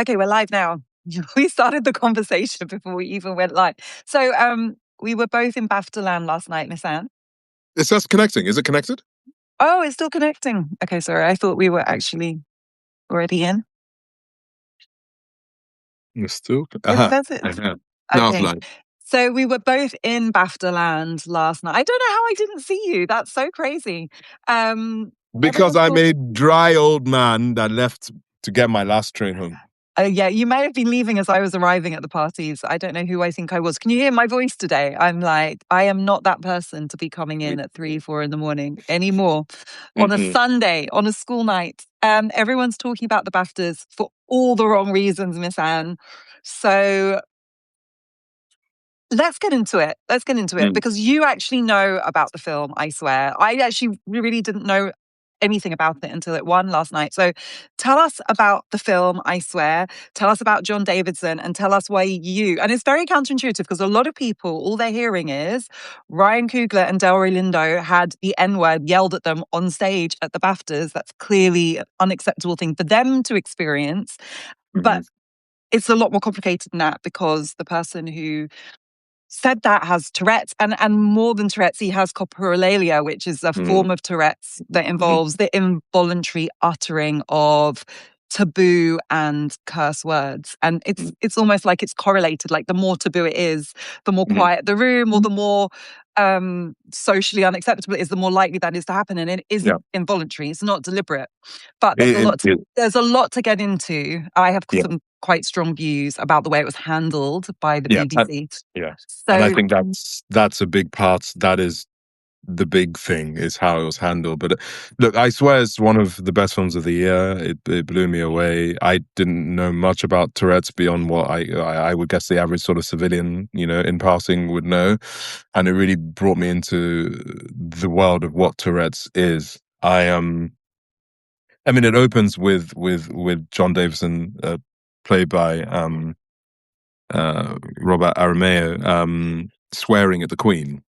Okay, we're live now. We started the conversation before we even went live. So we were both in BAFTA land last night, Misan. It says connecting. Is it connected? Oh, it's still connecting. Okay, sorry. I thought we were actually already in. It's still. It says it. Now it's Okay. live. So we were both in BAFTA land last night. I don't know how I didn't see you. That's so crazy. Because I'm a dry old man that left to get my last train home. Yeah, you may have been leaving as I was arriving at the parties. I don't know who I think I was. Can you hear my voice today? I'm like, I am not that person to be coming in at 3, 4 in the morning anymore on a Sunday, on a school night. Everyone's talking about the BAFTAs for all the wrong reasons, Miss Anne. So let's get into it. Because you actually know about the film, I swear. I actually really didn't know anything about it until it won last night. So tell us about the film, I swear. Tell us about John Davidson and tell us why and it's very counterintuitive because a lot of people, all they're hearing is Ryan Coogler and Delroy Lindo had the N-word yelled at them on stage at the BAFTAs. That's clearly an unacceptable thing for them to experience. But it's a lot more complicated than that because the person who said that has Tourette's and more than Tourette's, he has coprolalia, which is a form of Tourette's that involves the involuntary uttering of taboo and curse words. And it's almost like it's correlated. Like the more taboo it is, the more quiet the room or the more socially unacceptable it is, the more likely that is to happen. And it is involuntary. It's not deliberate. But there's a lot to get into. I have some quite strong views about the way it was handled by the BBC. And I think that's a big part. That is the big thing, is how it was handled. But look, I swear it's one of the best films of the year. It blew me away. I didn't know much about Tourette's beyond what I would guess the average sort of civilian, in passing would know. And it really brought me into the world of what Tourette's is. I mean, it opens with John Davison, played by Robert Aramayo, swearing at the Queen.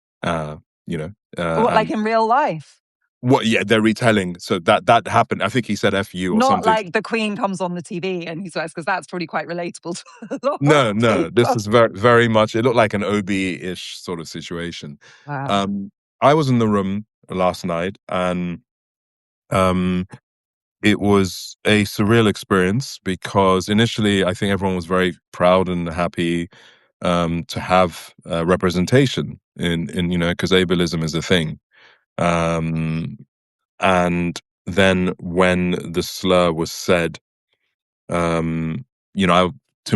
Like in real life? What? Yeah, they're retelling. So that happened. I think he said "F you" or not something. Not like the Queen comes on the TV and he swears, because that's probably quite relatable to a lot. No. This is very, very much. It looked like an OB-ish sort of situation. Wow. I was in the room last night, and it was a surreal experience because initially I think everyone was very proud and happy to have representation in because ableism is a thing. And then when the slur was said, to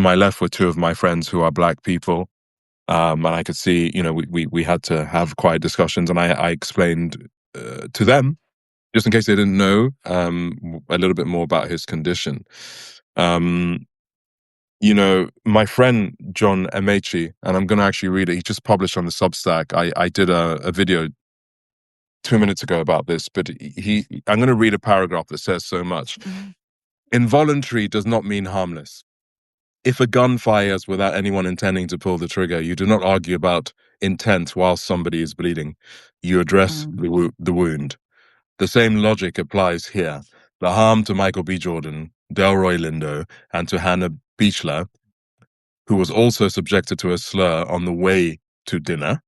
my left were two of my friends who are Black people. And I could see, we had to have quiet discussions, and I explained to them, just in case they didn't know, a little bit more about his condition. My friend John Amechi, and I'm going to actually read it. He just published on the Substack. I did a video 2 minutes ago about this, but I'm going to read a paragraph that says so much. Involuntary does not mean harmless. If a gun fires without anyone intending to pull the trigger, you do not argue about intent while somebody is bleeding. You address the wound. The same logic applies here. The harm to Michael B. Jordan, Delroy Lindo, and to Hannah Beachler, who was also subjected to a slur on the way to dinner,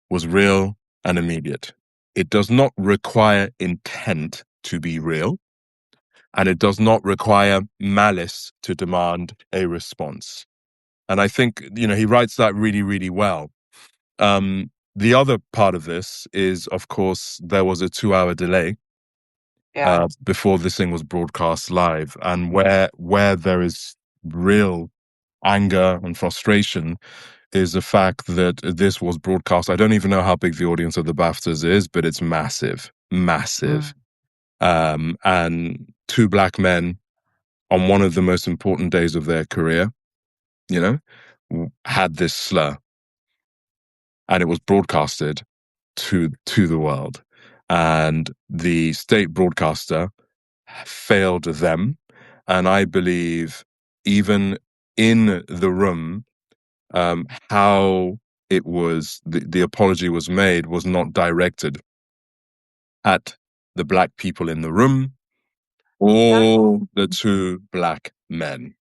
was real and immediate. It does not require intent to be real, and it does not require malice to demand a response. And I think, he writes that really, really well. The other part of this is, of course, there was a 2-hour delay before this thing was broadcast live. And where there is real anger and frustration is the fact that this was broadcast. I don't even know how big the audience of the BAFTAs is, but it's massive. And two Black men on one of the most important days of their career, had this slur, and it was broadcasted to the world. And the state broadcaster failed them. And I believe even in the room, how it was, the apology was made was not directed at the Black people in the room or the two Black men.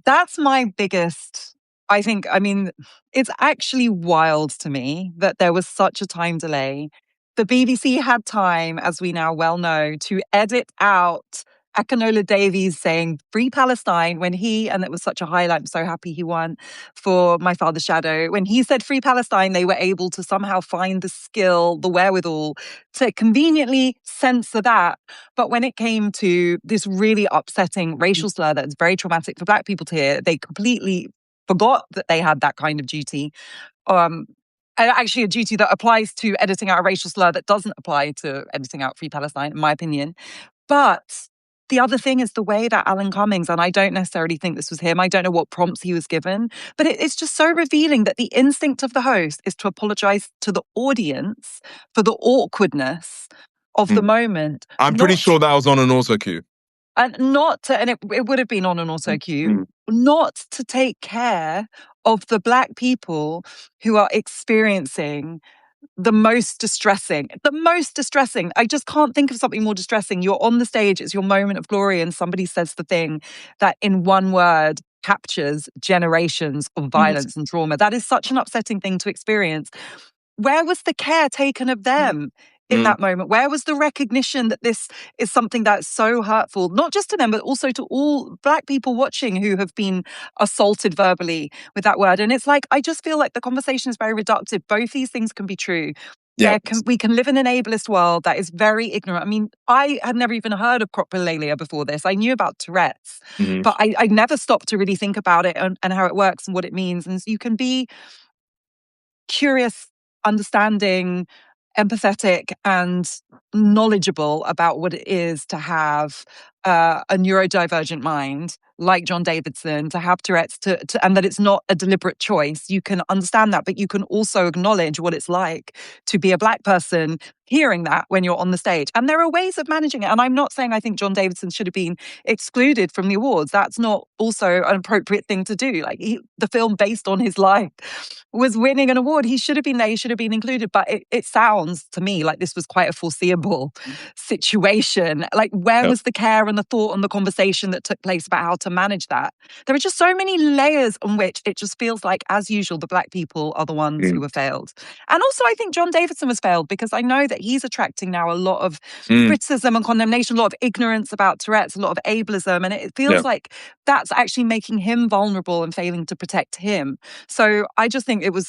That's my biggest, I think, I mean, it's actually wild to me that there was such a time delay. The BBC had time, as we now well know, to edit out Akinola Davies saying "Free Palestine" when and it was such a highlight. I'm so happy he won for My Father's Shadow. When he said "Free Palestine," they were able to somehow find the skill, the wherewithal to conveniently censor that. But when it came to this really upsetting racial slur that's very traumatic for Black people to hear, they completely forgot that they had that kind of duty. Um, and actually, a duty that applies to editing out a racial slur that doesn't apply to editing out Free Palestine, in my opinion. But the other thing is the way that Alan Cummings, and I don't necessarily think this was him, I don't know what prompts he was given, but it's just so revealing that the instinct of the host is to apologize to the audience for the awkwardness of the moment, I'm pretty not sure that was on an auto cue. and not to, and it would have been on an auto cue, not to take care of the Black people who are experiencing the most distressing. I just can't think of something more distressing. You're on the stage, it's your moment of glory, and somebody says the thing that in one word captures generations of violence and trauma. That is such an upsetting thing to experience. Where was the care taken of them in that moment? Where was the recognition that this is something that's so hurtful, not just to them, but also to all Black people watching who have been assaulted verbally with that word? And it's like, I just feel like the conversation is very reductive. Both these things can be true. Yeah. We can live in an ableist world that is very ignorant. I mean, I had never even heard of coprolalia before this. I knew about Tourette's, but I never stopped to really think about it and how it works and what it means. And so you can be curious, understanding, empathetic, and knowledgeable about what it is to have a neurodivergent mind like John Davidson, to have Tourette's, and that it's not a deliberate choice. You can understand that, but you can also acknowledge what it's like to be a Black person hearing that when you're on the stage. And there are ways of managing it. And I'm not saying I think John Davidson should have been excluded from the awards. That's not also an appropriate thing to do. Like the film based on his life was winning an award. He should have been there. He should have been included. But it sounds to me like this was quite a foreseeable situation. Like, where was the care and the thought and the conversation that took place about how to manage that? There are just so many layers on which it just feels like, as usual, the Black people are the ones who were failed. And also, I think John Davidson was failed because I know that he's attracting now a lot of criticism and condemnation, a lot of ignorance about Tourette's, a lot of ableism. And it feels like that's actually making him vulnerable and failing to protect him. So I just think it was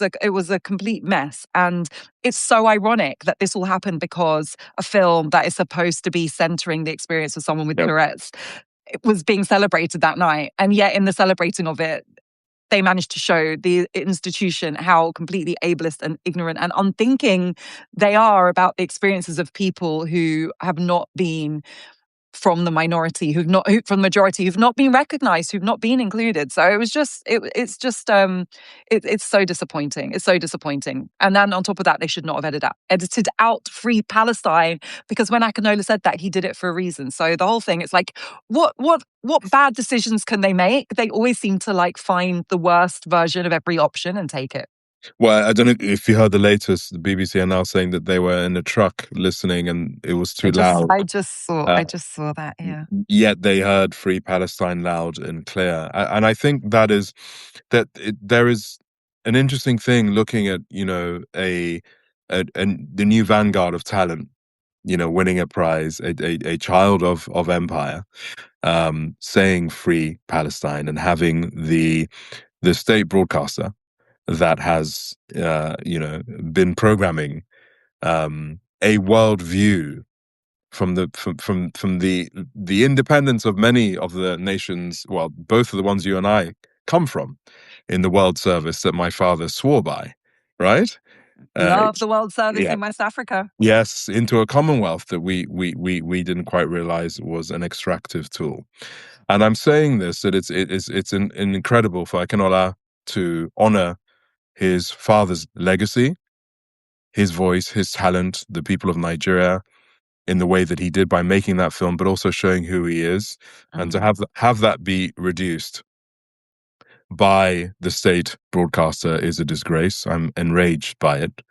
a complete mess. And it's so ironic that this all happened because a film that is supposed to be centering the experience of someone with Tourette's, it was being celebrated that night. And yet in the celebrating of it, they managed to show the institution how completely ableist and ignorant and unthinking they are about the experiences of people who have not been from the minority, from the majority, who've not been recognized, who've not been included. So it was just, it's so disappointing. It's so disappointing. And then on top of that, they should not have edited out Free Palestine, because when Akinola said that, he did it for a reason. So the whole thing, it's like, what bad decisions can they make? They always seem to like find the worst version of every option and take it. Well, I don't know if you heard the latest. The BBC are now saying that they were in a truck listening and it was too loud. I just saw that, yeah. Yet they heard Free Palestine loud and clear. And I think there is an interesting thing looking at, the new vanguard of talent, winning a prize, a child of empire, saying Free Palestine, and having the state broadcaster that has been programming a worldview from the independence of many of the nations, well, both of the ones you and I come from, in the world service that my father swore by, right? Love the world service in West Africa. Yes, into a commonwealth that we didn't quite realize was an extractive tool. And I'm saying this, that it's an incredible for Akinola to honor his father's legacy, his voice, his talent, the people of Nigeria, in the way that he did by making that film, but also showing who he is, and to have that be reduced by the state broadcaster is a disgrace. I'm enraged by it.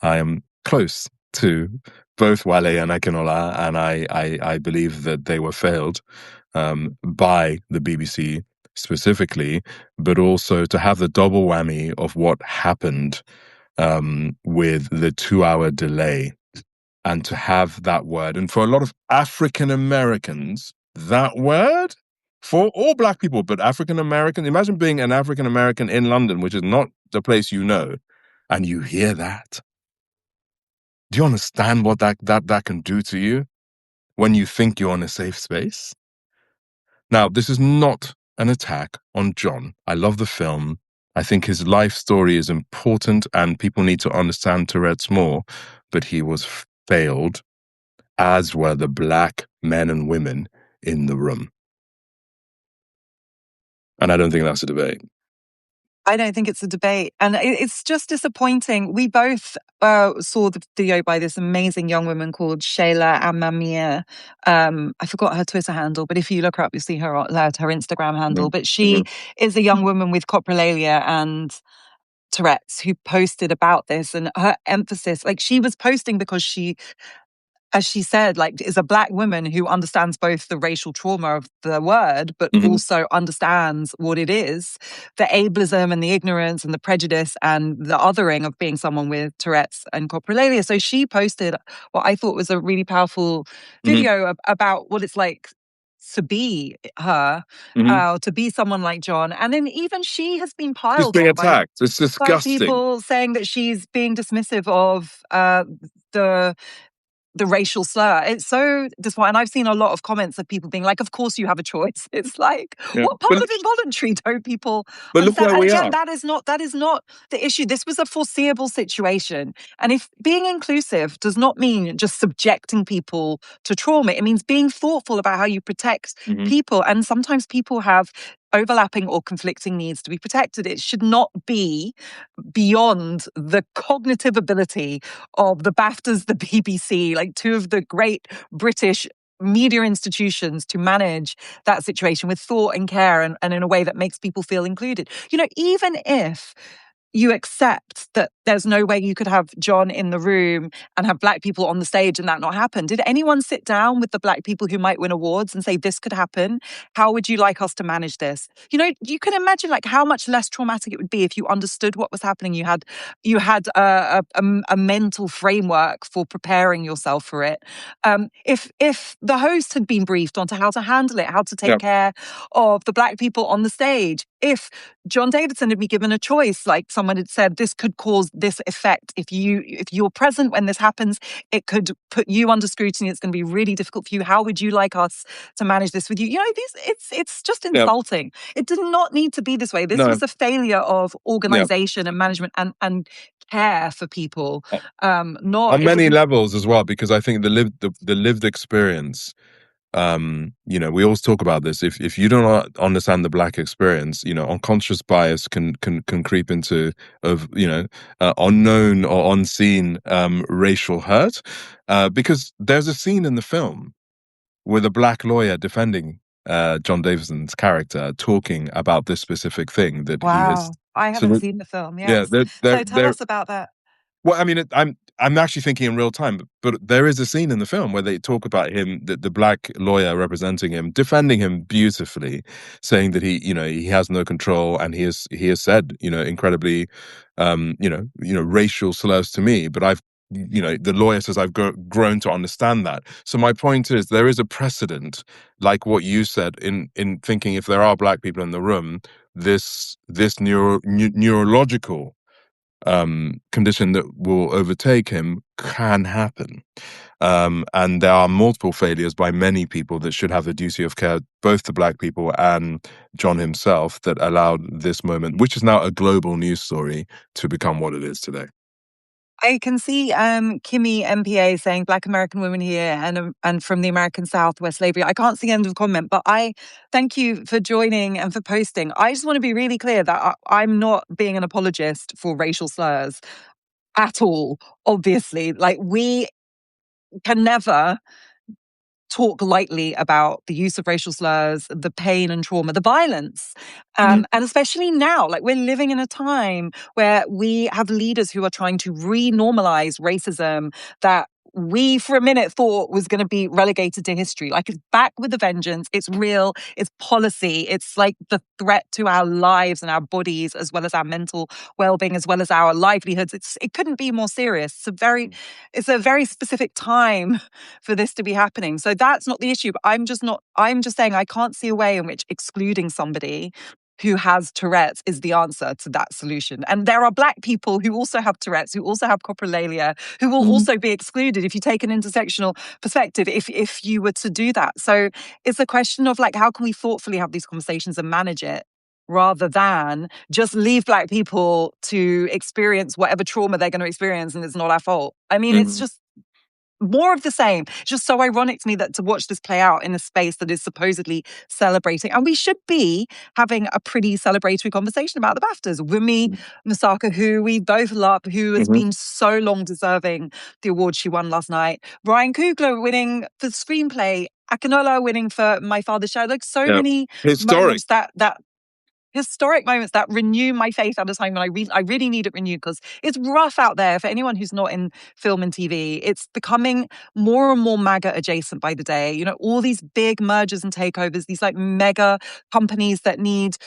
I am close to both Wale and Akinola, and I believe that they were failed by the BBC specifically, but also to have the double whammy of what happened with the 2 hour delay, and to have that word. And for a lot of African Americans, that word, for all Black people, but African American, imagine being an African American in London, which is not the place you know, and you hear that. Do you understand what that can do to you when you think you're in a safe space? Now, this is not an attack on John. I love the film. I think his life story is important and people need to understand Tourette's more, but he was failed, as were the Black men and women in the room. And I don't think that's a debate. I don't think it's a debate. And it's just disappointing. We both saw the video by this amazing young woman called Shayla Amamia. I forgot her Twitter handle, but if you look her up, you'll see her Instagram handle. But she is a young woman with coprolalia and Tourette's who posted about this, and her emphasis, like, she was posting because she, as she said, like, is a Black woman who understands both the racial trauma of the word, but also understands what it is, the ableism and the ignorance and the prejudice and the othering of being someone with Tourette's and coprolalia. So she posted what I thought was a really powerful video about what it's like to be her, to be someone like John. And then even she has been She's piled being on by attacked. It's disgusting. people saying that she's being dismissive of the racial slur. It's so disappointing. And I've seen a lot of comments of people being like, of course you have a choice. It's like, what part of involuntary don't people But understand? look where and we again, are. that is not the issue. This was a foreseeable situation. And if being inclusive does not mean just subjecting people to trauma, it means being thoughtful about how you protect people. And sometimes people have overlapping or conflicting needs to be protected. It should not be beyond the cognitive ability of the BAFTAs, the BBC, like two of the great British media institutions, to manage that situation with thought and care, and in a way that makes people feel included. You know, even if you accept that there's no way you could have John in the room and have Black people on the stage and that not happen. Did anyone sit down with the Black people who might win awards and say, this could happen? How would you like us to manage this? You know, you can imagine like how much less traumatic it would be if you understood what was happening. You had a mental framework for preparing yourself for it. If the host had been briefed onto how to handle it, how to take care of the Black people on the stage, if John Davidson had been given a choice, like someone had said, this could cause this effect. If you're present when this happens, it could put you under scrutiny. It's going to be really difficult for you. How would you like us to manage this with you? You know, it's just insulting. It did not need to be this way. This was a failure of organization and management and care for people. Not on many levels as well, because I think the lived experience. You know, we always talk about this. If you don't understand the Black experience, you know, unconscious bias can creep into unknown or unseen racial hurt. Because there's a scene in the film with a Black lawyer defending John Davison's character, talking about this specific thing that he has. I haven't seen the film. Yes. So tell us about that. Well, I mean, I'm actually thinking in real time, but there is a scene in the film where they talk about him, the Black lawyer representing him, defending him beautifully, saying that he has no control, and he has said, incredibly, racial slurs to me, but the lawyer says I've grown to understand that. So my point is, there is a precedent, like what you said, in thinking if there are Black people in the room, this neurological condition that will overtake him can happen. And there are multiple failures by many people that should have the duty of care, both to Black people and John himself, that allowed this moment, which is now a global news story, to become what it is today. I can see Kimmy MPA saying Black American women here and from the American South where slavery. I can't see the end of the comment, but I thank you for joining and for posting. I just want to be really clear that I'm not being an apologist for racial slurs at all, obviously. Like, we can never talk lightly about the use of racial slurs, the pain and trauma, the violence. And especially now, like, we're living in a time where we have leaders who are trying to re-normalize racism that we for a minute thought was going to be relegated to history. Like, it's back with a vengeance. It's real. It's policy. It's like the threat to our lives and our bodies, as well as our mental well-being, as well as our livelihoods. It couldn't be more serious. It's a very specific time for this to be happening. So that's not the issue. But I'm just saying I can't see a way in which excluding somebody who has Tourette's is the answer to that solution. And there are Black people who also have Tourette's, who also have coprolalia, who will also be excluded if you take an intersectional perspective, if you were to do that. So it's a question of like, how can we thoughtfully have these conversations and manage it, rather than just leave Black people to experience whatever trauma they're going to experience and it's not our fault. I mean, it's just more of the same. It's just so ironic to me that to watch this play out in a space that is supposedly celebrating. And we should be having a pretty celebratory conversation about the BAFTAs. Wumi Masaka, who we both love, who has been so long deserving the award she won last night. Ryan Coogler winning for screenplay. Akinola winning for My Father's Child. Like, so many Historic. moments that historic moments that renew my faith at a time when I really need it renewed, because it's rough out there for anyone who's not in film and TV. It's becoming more and more MAGA adjacent by the day. You know, all these big mergers and takeovers, these like mega companies that need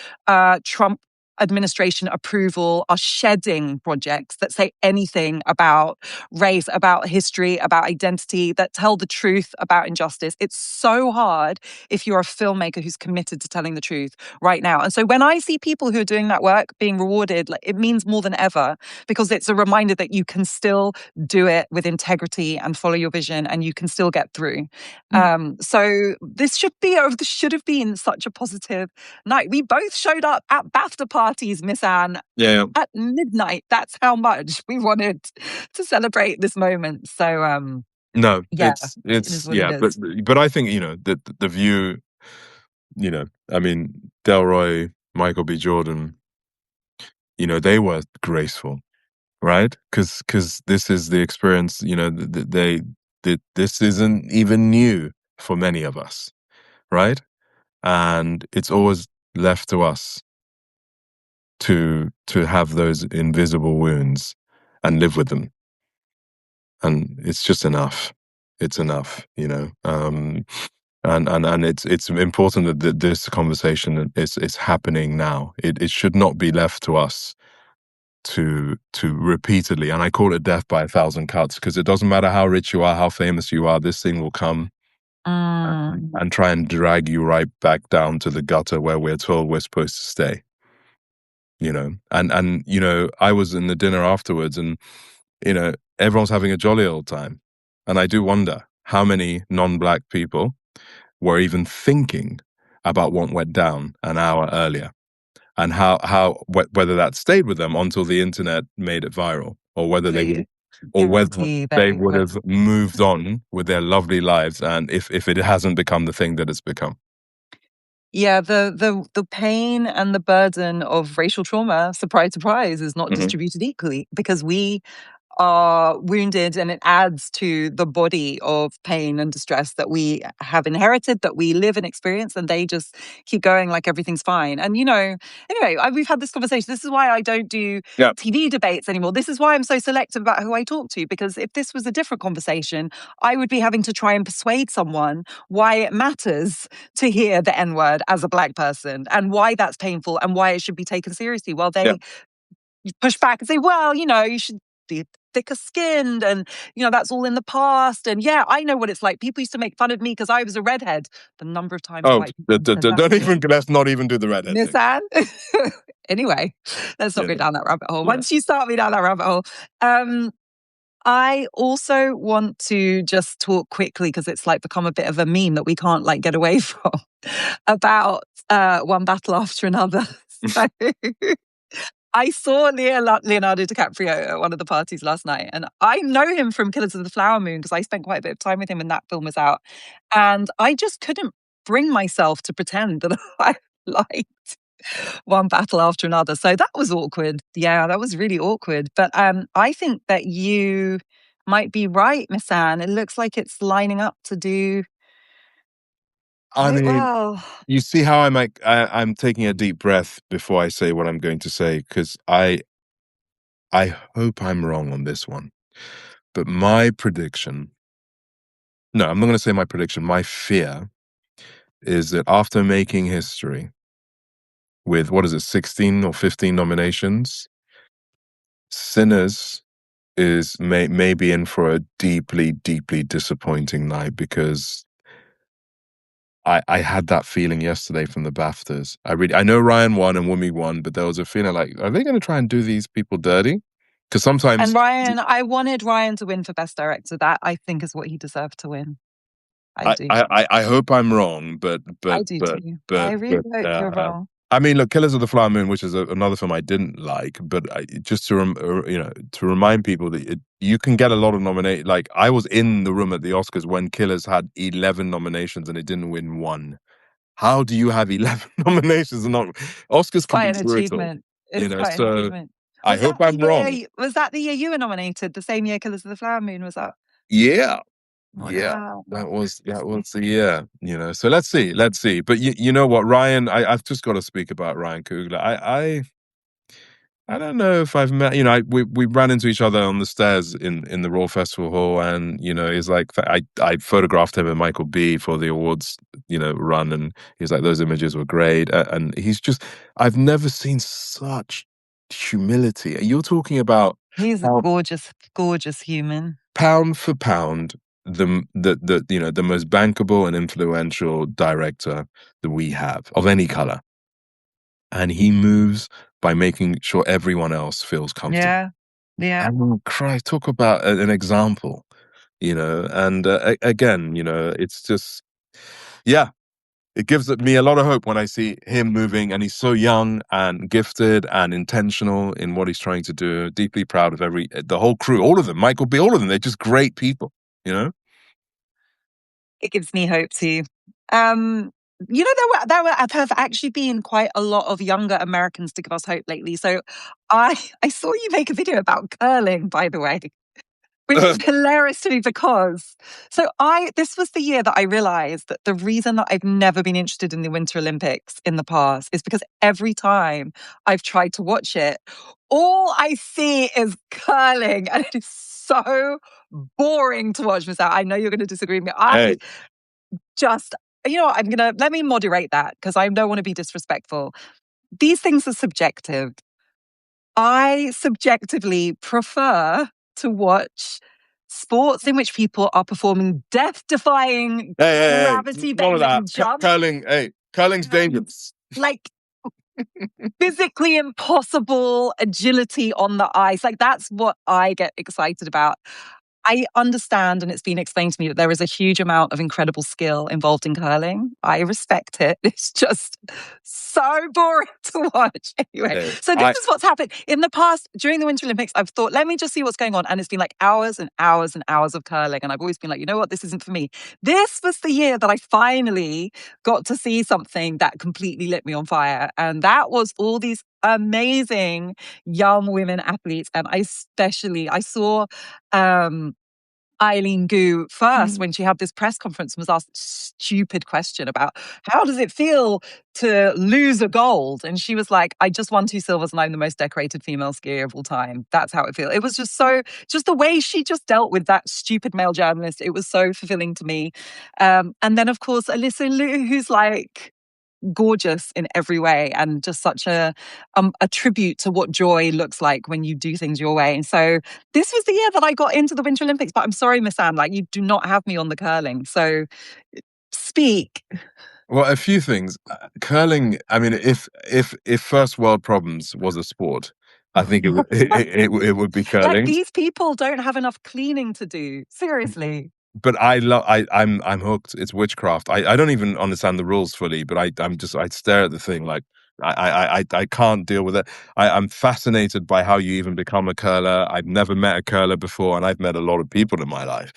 Trump administration approval are shedding projects that say anything about race, about history, about identity, that tell the truth about injustice. It's so hard if you're a filmmaker who's committed to telling the truth right now. And so when I see people who are doing that work being rewarded, like, it means more than ever, because it's a reminder that you can still do it with integrity and follow your vision, and you can still get through. So this should have been such a positive night. We both showed up at BAFTA parties, Misan, at midnight. That's how much we wanted to celebrate this moment. So No, yeah, it's it is what it is. but I think, you know, the view, you know, I mean, Delroy, Michael B. Jordan, you know, they were graceful, right? Because this is the experience, you know, this isn't even new for many of us, right? And it's always left to us to have those invisible wounds and live with them. And it's just enough. It's enough, you know. And it's important that this conversation is happening now. It should not be left to us to repeatedly, and I call it death by 1,000 cuts, because it doesn't matter how rich you are, how famous you are, this thing will come and try and drag you right back down to the gutter where we're told we're supposed to stay. You know, and you know, I was in the dinner afterwards, and you know, everyone's having a jolly old time, and I do wonder how many non-Black people were even thinking about what went down an hour earlier, and whether that stayed with them until the internet made it viral, or whether they would have moved on with their lovely lives, and if it hasn't become the thing that it's become. Yeah, the pain and the burden of racial trauma, surprise, surprise, is not distributed equally, because we are wounded, and it adds to the body of pain and distress that we have inherited, that we live and experience, and they just keep going like everything's fine. And, you know, anyway, we've had this conversation. This is why I don't do TV debates anymore. This is why I'm so selective about who I talk to, because if this was a different conversation, I would be having to try and persuade someone why it matters to hear the N-word as a Black person, and why that's painful, and why it should be taken seriously, while they push back and say, well, you know, you should be thicker skinned, and, you know, that's all in the past. And yeah, I know what it's like. People used to make fun of me because I was a redhead. The number of times white people said that. Let's not even do the redhead Miss thing. Anne. Anyway, let's not go down that rabbit hole. Once you start me down that rabbit hole, I also want to just talk quickly, because it's like become a bit of a meme that we can't like get away from, about One Battle After Another. So, I saw Leonardo DiCaprio at one of the parties last night, and I know him from Killers of the Flower Moon, because I spent quite a bit of time with him when that film was out. And I just couldn't bring myself to pretend that I liked One Battle After Another. So that was awkward. Yeah, that was really awkward. But I think that you might be right, Miss Anne. It looks like it's lining up to do quite well. You see how I'm taking a deep breath before I say what I'm going to say, because I hope I'm wrong on this one. But my prediction No, I'm not going to say my prediction. My fear is that after making history with, what is it, 16 or 15 nominations, Sinners may be in for a deeply, deeply disappointing night, because I had that feeling yesterday from the BAFTAs. I know Ryan won and Wumi won, but there was a feeling like, are they going to try and do these people dirty? Because And sometimes Ryan, I wanted Ryan to win for Best Director. That, I think, is what he deserved to win. I I, do. I, I hope I'm wrong, I do too. I but really but hope you're wrong. I mean, look, Killers of the Flower Moon, which is another film I didn't like, but just to to remind people that you can get a lot of nominate. Like, I was in the room at the Oscars when Killers had 11 nominations and it didn't win one. How do you have 11 nominations and not? Oscars It's can quite be an brutal, achievement. It's quite an So achievement. I hope I'm wrong. Was that the year you were nominated? The same year Killers of the Flower Moon was up? Yeah. Yeah, Wow. that was the year, So let's see. But you know what, Ryan? I've just got to speak about Ryan Coogler. I don't know if I've met. We ran into each other on the stairs in the Raw Festival Hall, and he's like, I photographed him and Michael B for the awards, run, and he's like, those images were great, and he's just, I've never seen such humility. You're talking about He's a how gorgeous, gorgeous human. pound for pound, the most bankable and influential director that we have of any color, and he moves by making sure everyone else feels comfortable. Yeah. Yeah. And Christ, talk about an example, And again, it's just, yeah. It gives me a lot of hope when I see him moving, and he's so young and gifted and intentional in what he's trying to do. Deeply proud of the whole crew, all of them, Michael B, all of them. They're just great people, It gives me hope too. There have actually been quite a lot of younger Americans to give us hope lately. So I saw you make a video about curling, by the way, which is hilarious to me, because this was the year that I realized that the reason that I've never been interested in the Winter Olympics in the past is because every time I've tried to watch it, all I see is curling, and it is so boring to watch. Miss I know you're going to disagree with me. Hey, Just, let me moderate that, because I don't want to be disrespectful. These things are subjective. I subjectively prefer to watch sports in which people are performing death-defying, hey, none of that. gravity-bending jumps, Curling's dangerous. like physically impossible agility on the ice. Like, that's what I get excited about. I understand, and it's been explained to me, that there is a huge amount of incredible skill involved in curling. I respect it. It's just so boring to watch. Anyway, Hey, so this is what's happened. In the past, during the Winter Olympics, I've thought, let me just see what's going on. And it's been like hours and hours and hours of curling. And I've always been like, you know what? This isn't for me. This was the year that I finally got to see something that completely lit me on fire. And that was all these amazing young women athletes. And I saw Eileen Gu first when she had this press conference and was asked a stupid question about how does it feel to lose a gold? And she was like, I just won 2 silvers and I'm the most decorated female skier of all time. That's how it feels. It was just the way she just dealt with that stupid male journalist. It was so fulfilling to me. And then, of course, Alyssa Liu, who's like gorgeous in every way, and just such a tribute to what joy looks like when you do things your way. And so this was the year that I got into the Winter Olympics. But I'm sorry, Miss Anne, like, you do not have me on the curling. So speak. Well, a few things. Curling. I mean, if first world problems was a sport, I think it would be Like, curling. these people don't have enough cleaning to do. Seriously. But I'm hooked. It's witchcraft. I don't even understand the rules fully, but I stare at the thing like I can't deal with it. I'm fascinated by how you even become a curler. I've never met a curler before, and I've met a lot of people in my life.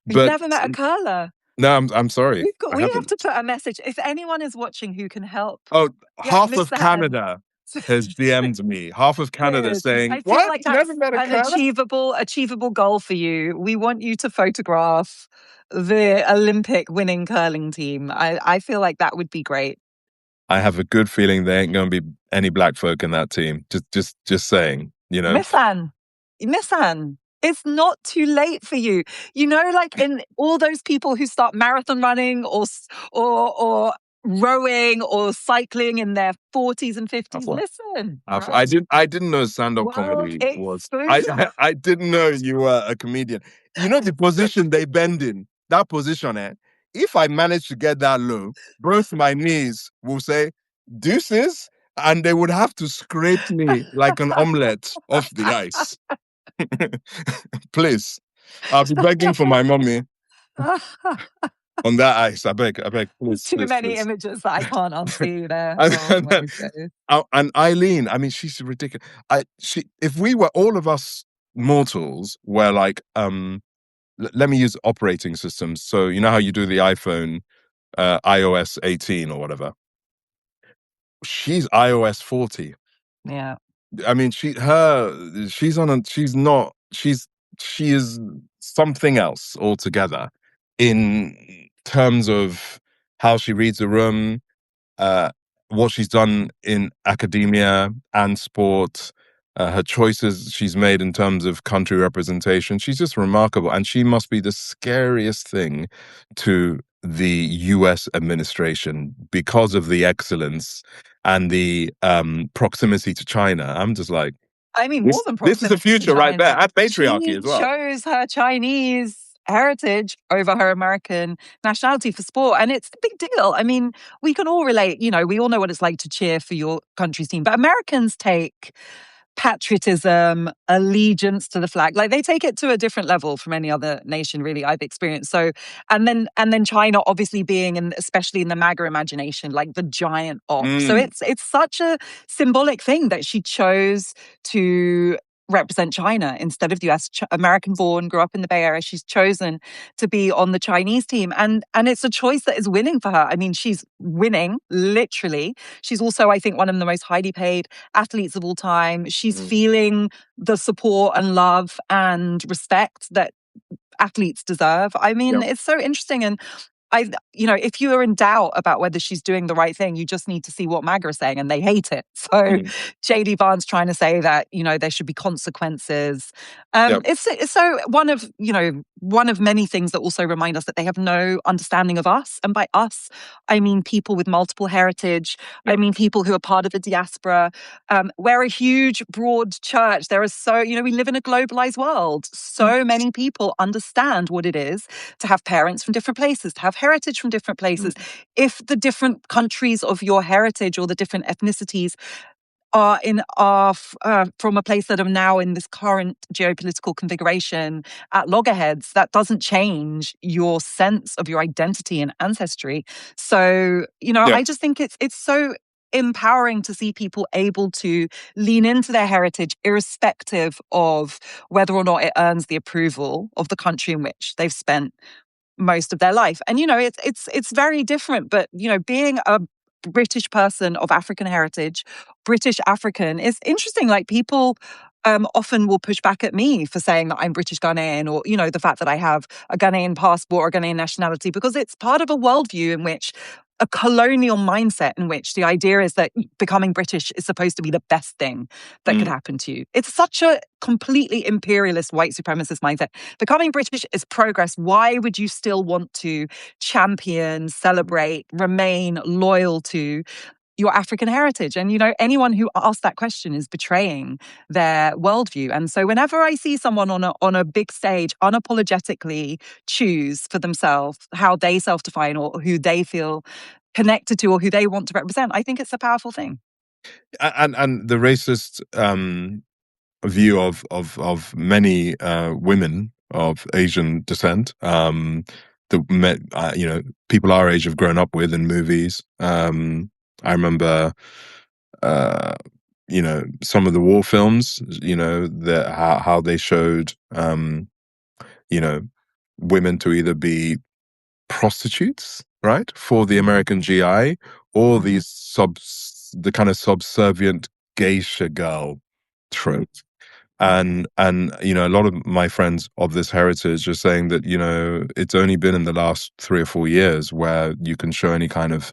You've But never met a curler. no, I'm sorry. I We have haven't. to put a message. If anyone is watching who can help, Oh, get half Miss of Anne. Canada has DM'd me. Half of Canada Good. saying, I feel "What? like You never that's met a an curler?" achievable goal for you. We want you to photograph the Olympic winning curling team. I feel like that would be great. I have a good feeling there ain't going to be any black folk in that team. Just saying. Miss Anne. Miss Anne. It's not too late for you. You know, like in all those people who start marathon running or rowing or cycling in their 40s and 50s. Afua. Listen, Afua. right? I didn't know stand-up World comedy was. exposure. I didn't know you were a comedian. You know the position they bend in. That position, eh? If I manage to get that low, both my knees will say deuces, and they would have to scrape me like an omelette off the ice. Please. I'll be begging for my mommy on that ice. I beg, please, Too please, many please. images that I can't unsee there. and, Oh and, my then, goodness. and Eileen, I mean, she's ridiculous. If we were all of us mortals were like, let me use operating systems. So you know how you do the iPhone, iOS 18 or whatever. She's iOS 40. Yeah. I mean, she is something else altogether in terms of how she reads the room, uh, what she's done in academia and sport, her choices she's made in terms of country representation. She's just remarkable. And she must be the scariest thing to the US administration because of the excellence and the proximity to China. I'm just like, I mean, more than this is the proximity to future right there. China. And patriarchy She as well. chose her Chinese heritage over her American nationality for sport. And it's a big deal. I mean, we can all relate, you know, we all know what it's like to cheer for your country's team, but Americans take patriotism, allegiance to the flag. Like they take it to a different level from any other nation, really, I've experienced. So, and then China obviously being, and especially in the MAGA imagination, like the giant op. So it's such a symbolic thing that she chose to represent China instead of the US. American born, grew up in the Bay Area. She's chosen to be on the Chinese team. And it's a choice that is winning for her. I mean, she's winning, literally. She's also, I think, one of the most highly paid athletes of all time. She's feeling the support and love and respect that athletes deserve. I mean, it's so interesting. And if you are in doubt about whether she's doing the right thing, you just need to see what MAGA is saying, and they hate it. So JD Vance trying to say that, there should be consequences. It's so one of many things that also remind us that they have no understanding of us. And by us, I mean people with multiple heritage. I mean people who are part of the diaspora. We're a huge, broad church. There is we live in a globalized world. So many people understand what it is to have parents from different places, to have heritage from different places. If the different countries of your heritage or the different ethnicities are from a place that are now in this current geopolitical configuration at loggerheads, that doesn't change your sense of your identity and ancestry. So, I just think it's so empowering to see people able to lean into their heritage irrespective of whether or not it earns the approval of the country in which they've spent most of their life. And it's very different, but being a British person of African heritage, British African, is interesting. Like people often will push back at me for saying that I'm British Ghanaian, or the fact that I have a Ghanaian passport or Ghanaian nationality, because it's part of a worldview in which a colonial mindset in which the idea is that becoming British is supposed to be the best thing that could happen to you. It's such a completely imperialist white supremacist mindset. Becoming British is progress. Why would you still want to champion, celebrate, remain loyal to your African heritage? And, anyone who asks that question is betraying their worldview. And so whenever I see someone on a big stage unapologetically choose for themselves how they self-define or who they feel connected to or who they want to represent, I think it's a powerful thing. And the racist view of many women of Asian descent, people our age have grown up with in movies. I remember, some of the war films. How they showed, women to either be prostitutes, right, for the American GI, or the kind of subservient geisha girl trope. And a lot of my friends of this heritage are saying that it's only been in the last 3 or 4 years where you can show any kind of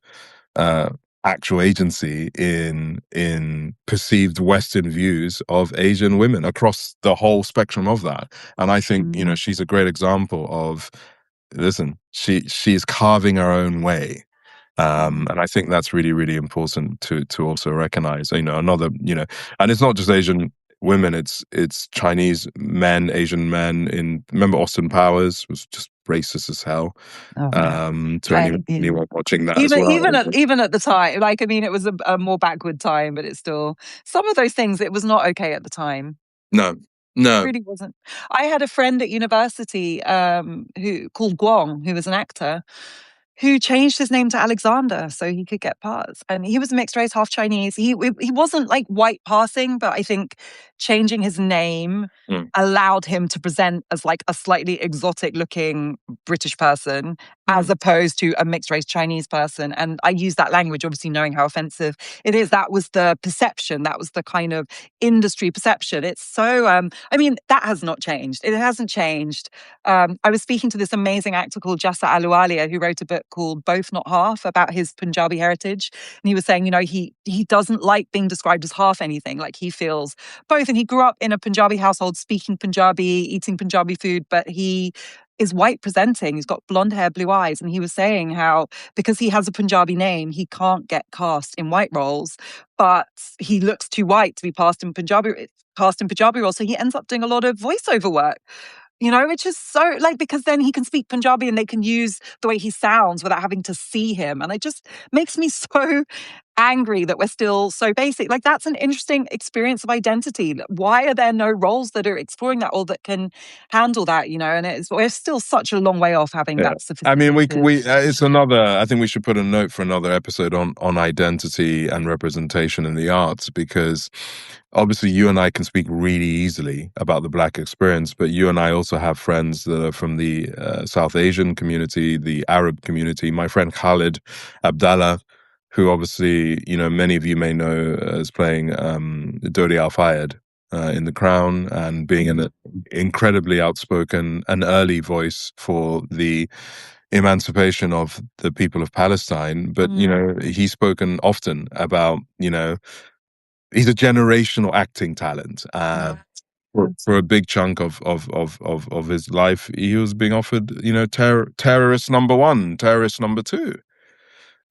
actual agency in perceived Western views of Asian women across the whole spectrum of that. And I think, you know, she's a great example of, listen, she's carving her own way. And I think that's really, really important to also recognize, you know, another, you know, and it's not just Asian women, it's Chinese men, Asian men. Remember Austin Powers was just racist as hell. Oh, To anyone watching that as even well. even at the time, like, I mean, it was a more backward time, but it's still some of those things. It was not okay at the time. No, It no. really wasn't. I had a friend at university who called Guang, who was an actor, who changed his name to Alexander so he could get parts. And he was mixed race, half Chinese. He wasn't like white passing, but I think changing his name allowed him to present as like a slightly exotic looking British person as opposed to a mixed race Chinese person. And I use that language, obviously knowing how offensive it is. That was the perception. That was the kind of industry perception. It's so, I mean, that has not changed. It hasn't changed. I was speaking to this amazing actor called Jassa Aluwalia, who wrote a book called Both Not Half about his Punjabi heritage. And he was saying, you know, he doesn't like being described as half anything. Like he feels both. And he grew up in a Punjabi household, speaking Punjabi, eating Punjabi food, but he is white presenting. He's got blonde hair, blue eyes. And he was saying how, because he has a Punjabi name, he can't get cast in white roles, but he looks too white to be cast in Punjabi roles. So he ends up doing a lot of voiceover work. You know, which is so, like, because then he can speak Punjabi and they can use the way he sounds without having to see him. And it just makes me so angry that we're still so basic. Like, that's an interesting experience of identity. Why are there no roles that are exploring that or that can handle that, you know? And we're still such a long way off having Yeah. that I mean, sophisticated. it's another, I think we should put a note for another episode on identity and representation in the arts, because obviously you and I can speak really easily about the Black experience, but you and I also have friends that are from the South Asian community, the Arab community. My friend Khalid Abdallah, who obviously, you know, many of you may know as playing Dodi Al-Fayed in The Crown, and being an incredibly outspoken and early voice for the emancipation of the people of Palestine. But, you know, he's spoken often about, you know, he's a generational acting talent. For a big chunk of his life, he was being offered, you know, terrorist number one, terrorist number two.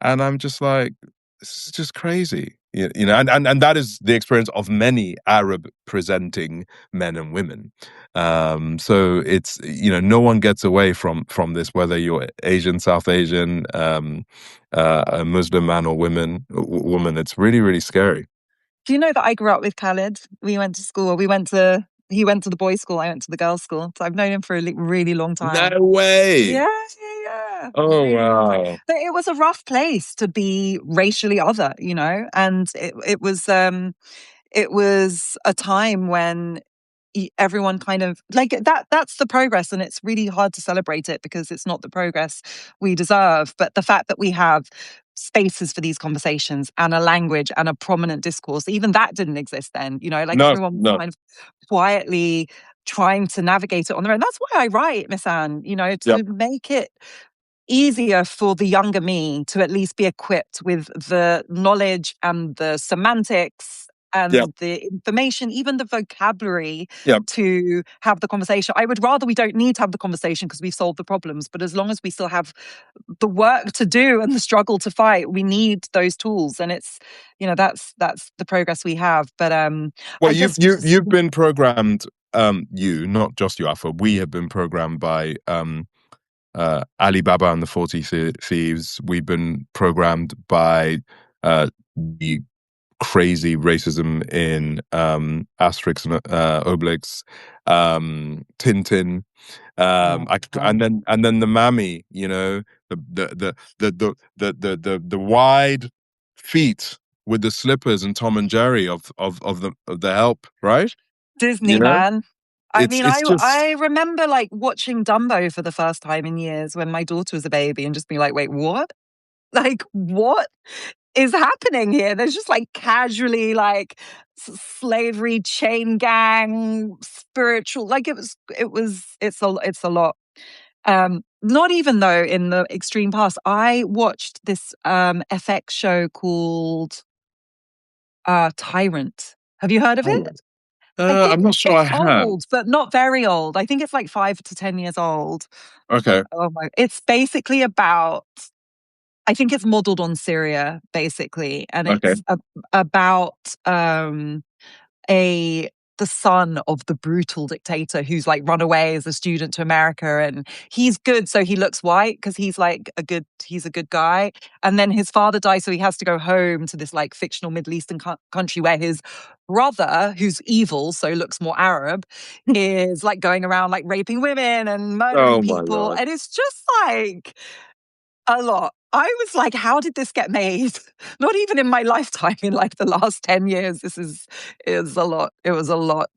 And I'm just like, this is just crazy. You know, and that is the experience of many Arab presenting men and women. So it's, you know, no one gets away from this, whether you're Asian, South Asian, a Muslim man or woman. It's really, really scary. Do you know that I grew up with Khalid? We went to school. He went to the boys' school. I went to the girls' school. So I've known him for a really long time. No way. Yeah, yeah. Oh, Really long time. wow. But it was a rough place to be racially other, you know, and it was a time when everyone kind of like that's the progress, and it's really hard to celebrate it because it's not the progress we deserve. But the fact that we have spaces for these conversations and a language and a prominent discourse, even that didn't exist then, you know, like No, everyone was no. kind of quietly trying to navigate it on their own. That's why I write, Misan, you know, Yep. to make it easier for the younger me to at least be equipped with the knowledge and the semantics and Yep. the information, even the vocabulary Yep. to have the conversation. I would rather we don't need to have the conversation because we've solved the problems. But as long as we still have the work to do and the struggle to fight, we need those tools. And it's, you know, that's the progress we have. But Well, I just you've been programmed, you, not just you, Afua. We have been programmed by Ali Baba and the 40 Thieves. We've been programmed by the crazy racism in Asterix and Obelix, Tintin, and then the mammy, you know, the wide feet with the slippers and Tom and Jerry of the Help, right? Disney, You know, man. I mean, it's just I remember like watching Dumbo for the first time in years when my daughter was a baby and just being like, wait, what? Like, what is happening here? There's just like casually like slavery, chain gang, spiritual, like it's a lot. not even though in the extreme past, I watched this FX show called Tyrant. Have you heard of it? Tyrant. I think I'm not sure I it's have. old, but not very old. I think it's like 5 to 10 years old. Okay. Oh my! It's basically about. I think it's modeled on Syria, basically, and Okay. it's about a the son of the brutal dictator who's like run away as a student to America, and he's good, so he looks white because he's a good guy. And then his father dies, so he has to go home to this like fictional Middle Eastern country where his brother, who's evil, so looks more Arab, is like going around like raping women and murdering Oh my people, God. and it's just like a lot. I was like, how did this get made? Not even in my lifetime, in like the last 10 years. Is a lot. It was a lot.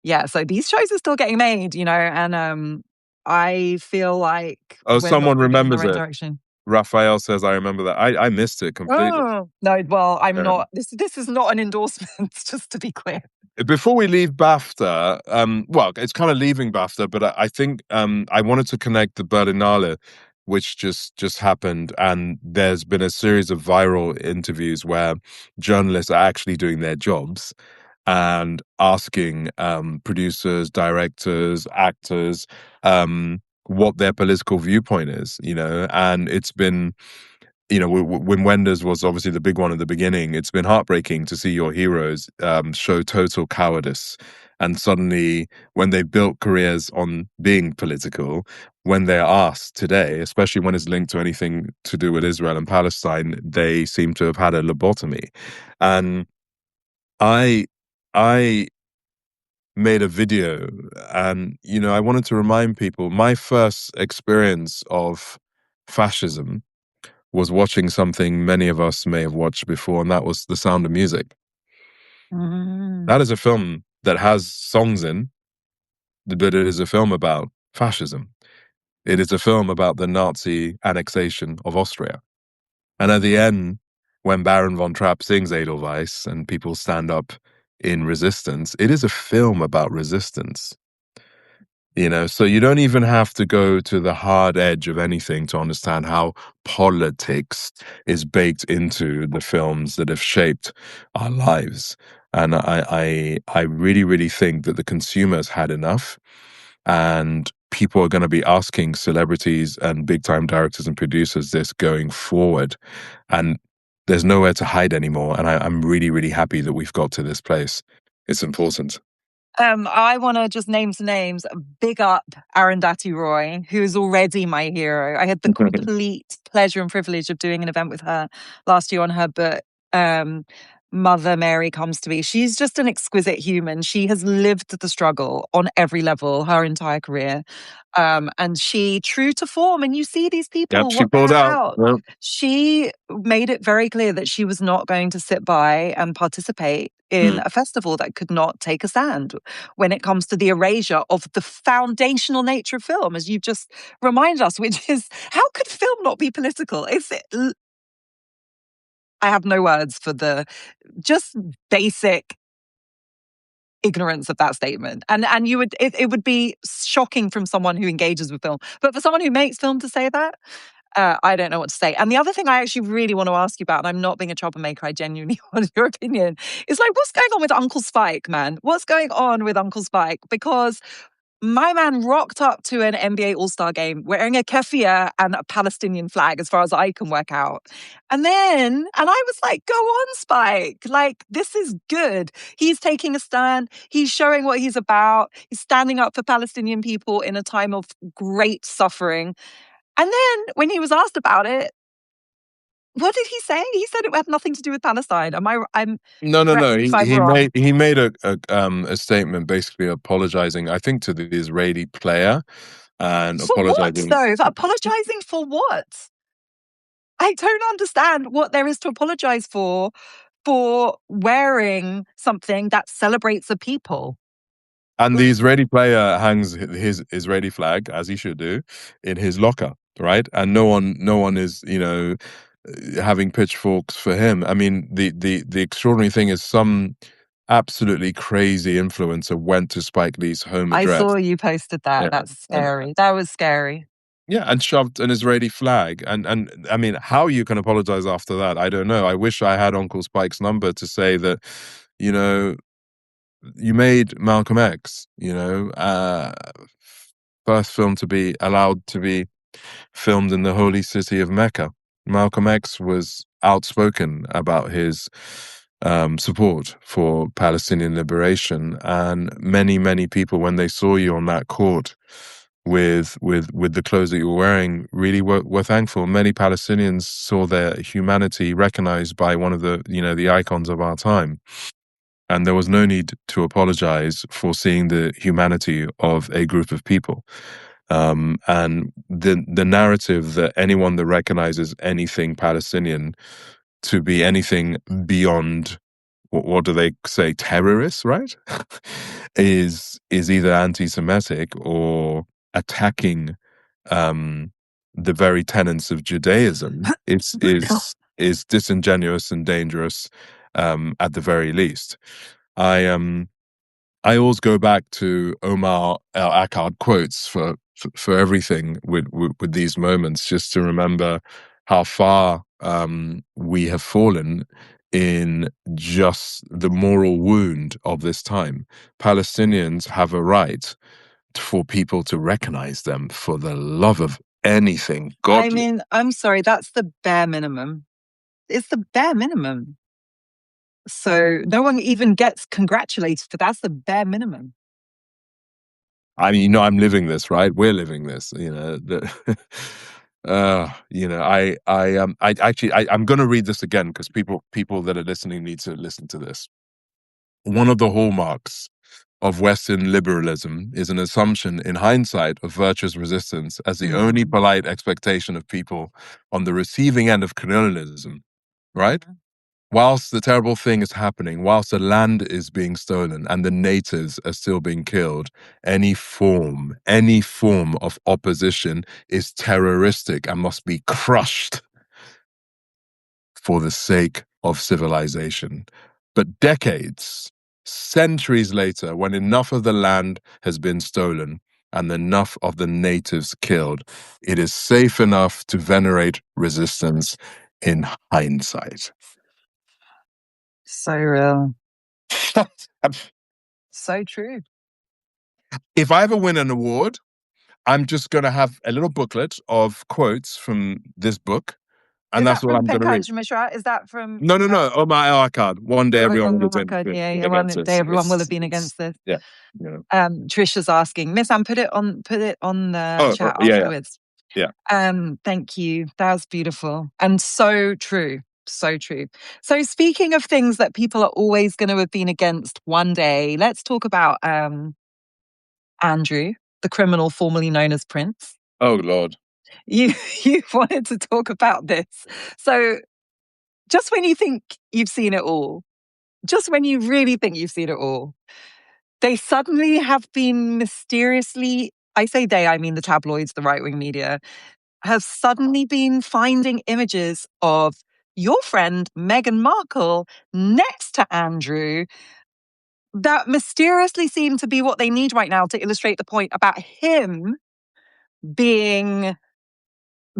Yeah. So these shows are still getting made, and I feel like Oh, we're not someone moving in the remembers right it. direction. Raphael says, I remember that. I missed it completely. Oh no, well, I'm Um, not this is not an endorsement, just to be clear. Before we leave BAFTA, well, it's kind of leaving BAFTA, but I think I wanted to connect the Berlinale, which just happened, and there's been a series of viral interviews where journalists are actually doing their jobs and asking producers, directors, actors what their political viewpoint is, and it's been when Wenders was obviously the big one at the beginning, it's been heartbreaking to see your heroes show total cowardice. And suddenly, when they built careers on being political, when they're asked today, especially when it's linked to anything to do with Israel and Palestine, they seem to have had a lobotomy. And I, I made a video, and I wanted to remind people my first experience of fascism was watching something many of us may have watched before, and that was The Sound of Music. Mm. That is a film that has songs in, but it is a film about fascism. It is a film about the Nazi annexation of Austria. And at the end, when Baron von Trapp sings Edelweiss and people stand up in resistance, it is a film about resistance. So you don't even have to go to the hard edge of anything to understand how politics is baked into the films that have shaped our lives. And I really, really think that the consumers had enough, and people are going to be asking celebrities and big time directors and producers this going forward. And there's nowhere to hide anymore. And I'm really, really happy that we've got to this place. It's important. I want to just name some names. Big up Arundhati Roy, who is already my hero. I had the complete pleasure and privilege of doing an event with her last year on her book, Mother Mary Comes to Me. She's just an exquisite human. She has lived the struggle on every level her entire career. And she, true to form, and you see these Yep, people, she what pulled they're out. about. Yep. She made it very clear that she was not going to sit by and participate in a festival that could not take a stand when it comes to the erasure of the foundational nature of film, as you've just reminded us, which is how could film not be political? I have no words for the just basic ignorance of that statement. And it would be shocking from someone who engages with film. But for someone who makes film to say that, I don't know what to say. And the other thing I actually really want to ask you about, and I'm not being a troublemaker, I genuinely want your opinion, is like, what's going on with Uncle Spike, man? What's going on with Uncle Spike? Because my man rocked up to an NBA All-Star game wearing a keffiyeh and a Palestinian flag, as far as I can work out. And I was like, go on, Spike. Like, this is good. He's taking a stand. He's showing what he's about. He's standing up for Palestinian people in a time of great suffering. And then when he was asked about it, what did he say? He said it had nothing to do with Palestine. I'm No, no, correct no. me if He I'm he wrong. made he made a statement basically apologizing, I think, to the Israeli player and For what, apologizing. though? Apologizing for what? I don't understand what there is to apologize for wearing something that celebrates a people. And the Israeli player hangs his Israeli flag, as he should do, in his locker, right? And no one is, having pitchforks for him. I mean, the extraordinary thing is some absolutely crazy influencer went to Spike Lee's home I address. saw you posted that. Yeah. That's And scary. That was scary. Yeah, and shoved an Israeli flag. And I mean, how you can apologize after that, I don't know. I wish I had Uncle Spike's number to say that, you know, you made Malcolm X, first film to be allowed to be filmed in the holy city of Mecca. Malcolm X was outspoken about his support for Palestinian liberation, and many people, when they saw you on that court with the clothes that you were wearing, really were thankful. Many Palestinians saw their humanity recognized by one of the icons of our time. And there was no need to apologize for seeing the humanity of a group of people. And the narrative that anyone that recognizes anything Palestinian to be anything beyond, what do they say, terrorists, right? is either anti-Semitic or attacking um, the very tenets of Judaism. Is disingenuous and dangerous, at the very least. I I always go back to Omar El Akkad quotes for everything with these moments, just to remember how far we have fallen in just the moral wound of this time. Palestinians have a right for people to recognize them for the love of anything I godly. mean, I'm sorry, that's the bare minimum. It's the bare minimum. So no one even gets congratulated for that's the bare minimum. I mean, I'm living this, right? We're living this, I'm going to read this again because people that are listening need to listen to this. One of the hallmarks of Western liberalism is an assumption in hindsight of virtuous resistance as the only polite expectation of people on the receiving end of colonialism, right? Whilst the terrible thing is happening, whilst the land is being stolen and the natives are still being killed, any form of opposition is terroristic and must be crushed for the sake of civilization. But decades, centuries later, when enough of the land has been stolen and enough of the natives killed, it is safe enough to venerate resistance in hindsight. So real. So true. If I ever win an award, I'm just going to have a little booklet of quotes from this book, and Is that's that what from I'm going to read. Pankaj Mishra? Is that from No. Oh, my IR card. One day everyone will have been yeah, one against day this. everyone will have been against this. Yeah. Trisha's asking, Miss Anne, put it on the chat Yeah. afterwards. Yeah. Thank you. That was beautiful. And so true. So true. So speaking of things that people are always going to have been against one day, let's talk about Andrew, the criminal formerly known as Prince. Oh, Lord. You you wanted to talk about this. So just when you think you've seen it all, just when you really think you've seen it all, they suddenly have been mysteriously, I say they, I mean the tabloids, the right-wing media, have suddenly been finding images of your friend Meghan Markle next to Andrew that mysteriously seem to be what they need right now to illustrate the point about him being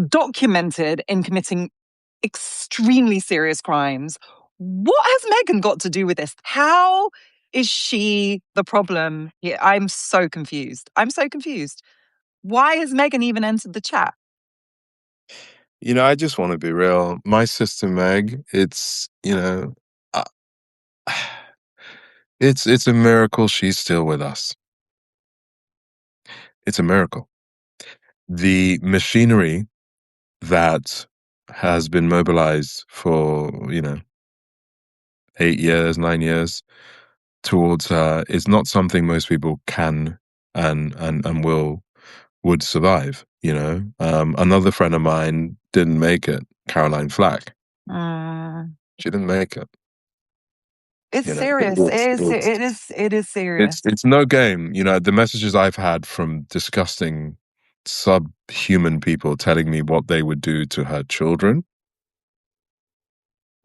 documented in committing extremely serious crimes. What has Meghan got to do with this? How is she the problem here? I'm so confused. I'm so confused. Why has Meghan even entered the chat? I just want to be real. My sister Meg, uh, it's a miracle she's still with us. It's a miracle. The machinery that has been mobilized for, 8 years, 9 years towards her is not something most people can and would survive. Another friend of mine didn't make it, Caroline Flack. She didn't make it. It's You know, serious. It is serious. it's no game. The messages I've had from disgusting subhuman people telling me what they would do to her children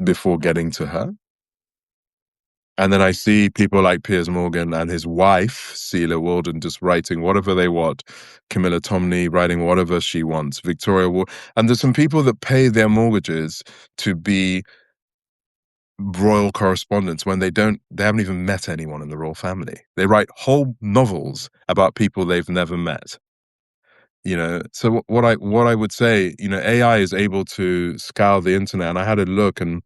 before getting to her. And then I see people like Piers Morgan and his wife, Celia Walden, just writing whatever they want. Camilla Tomney writing whatever she wants. Victoria Ward. And there's some people that pay their mortgages to be royal correspondents when they haven't even met anyone in the royal family. They write whole novels about people they've never met. So what I would say, AI is able to scour the internet, and I had a look, and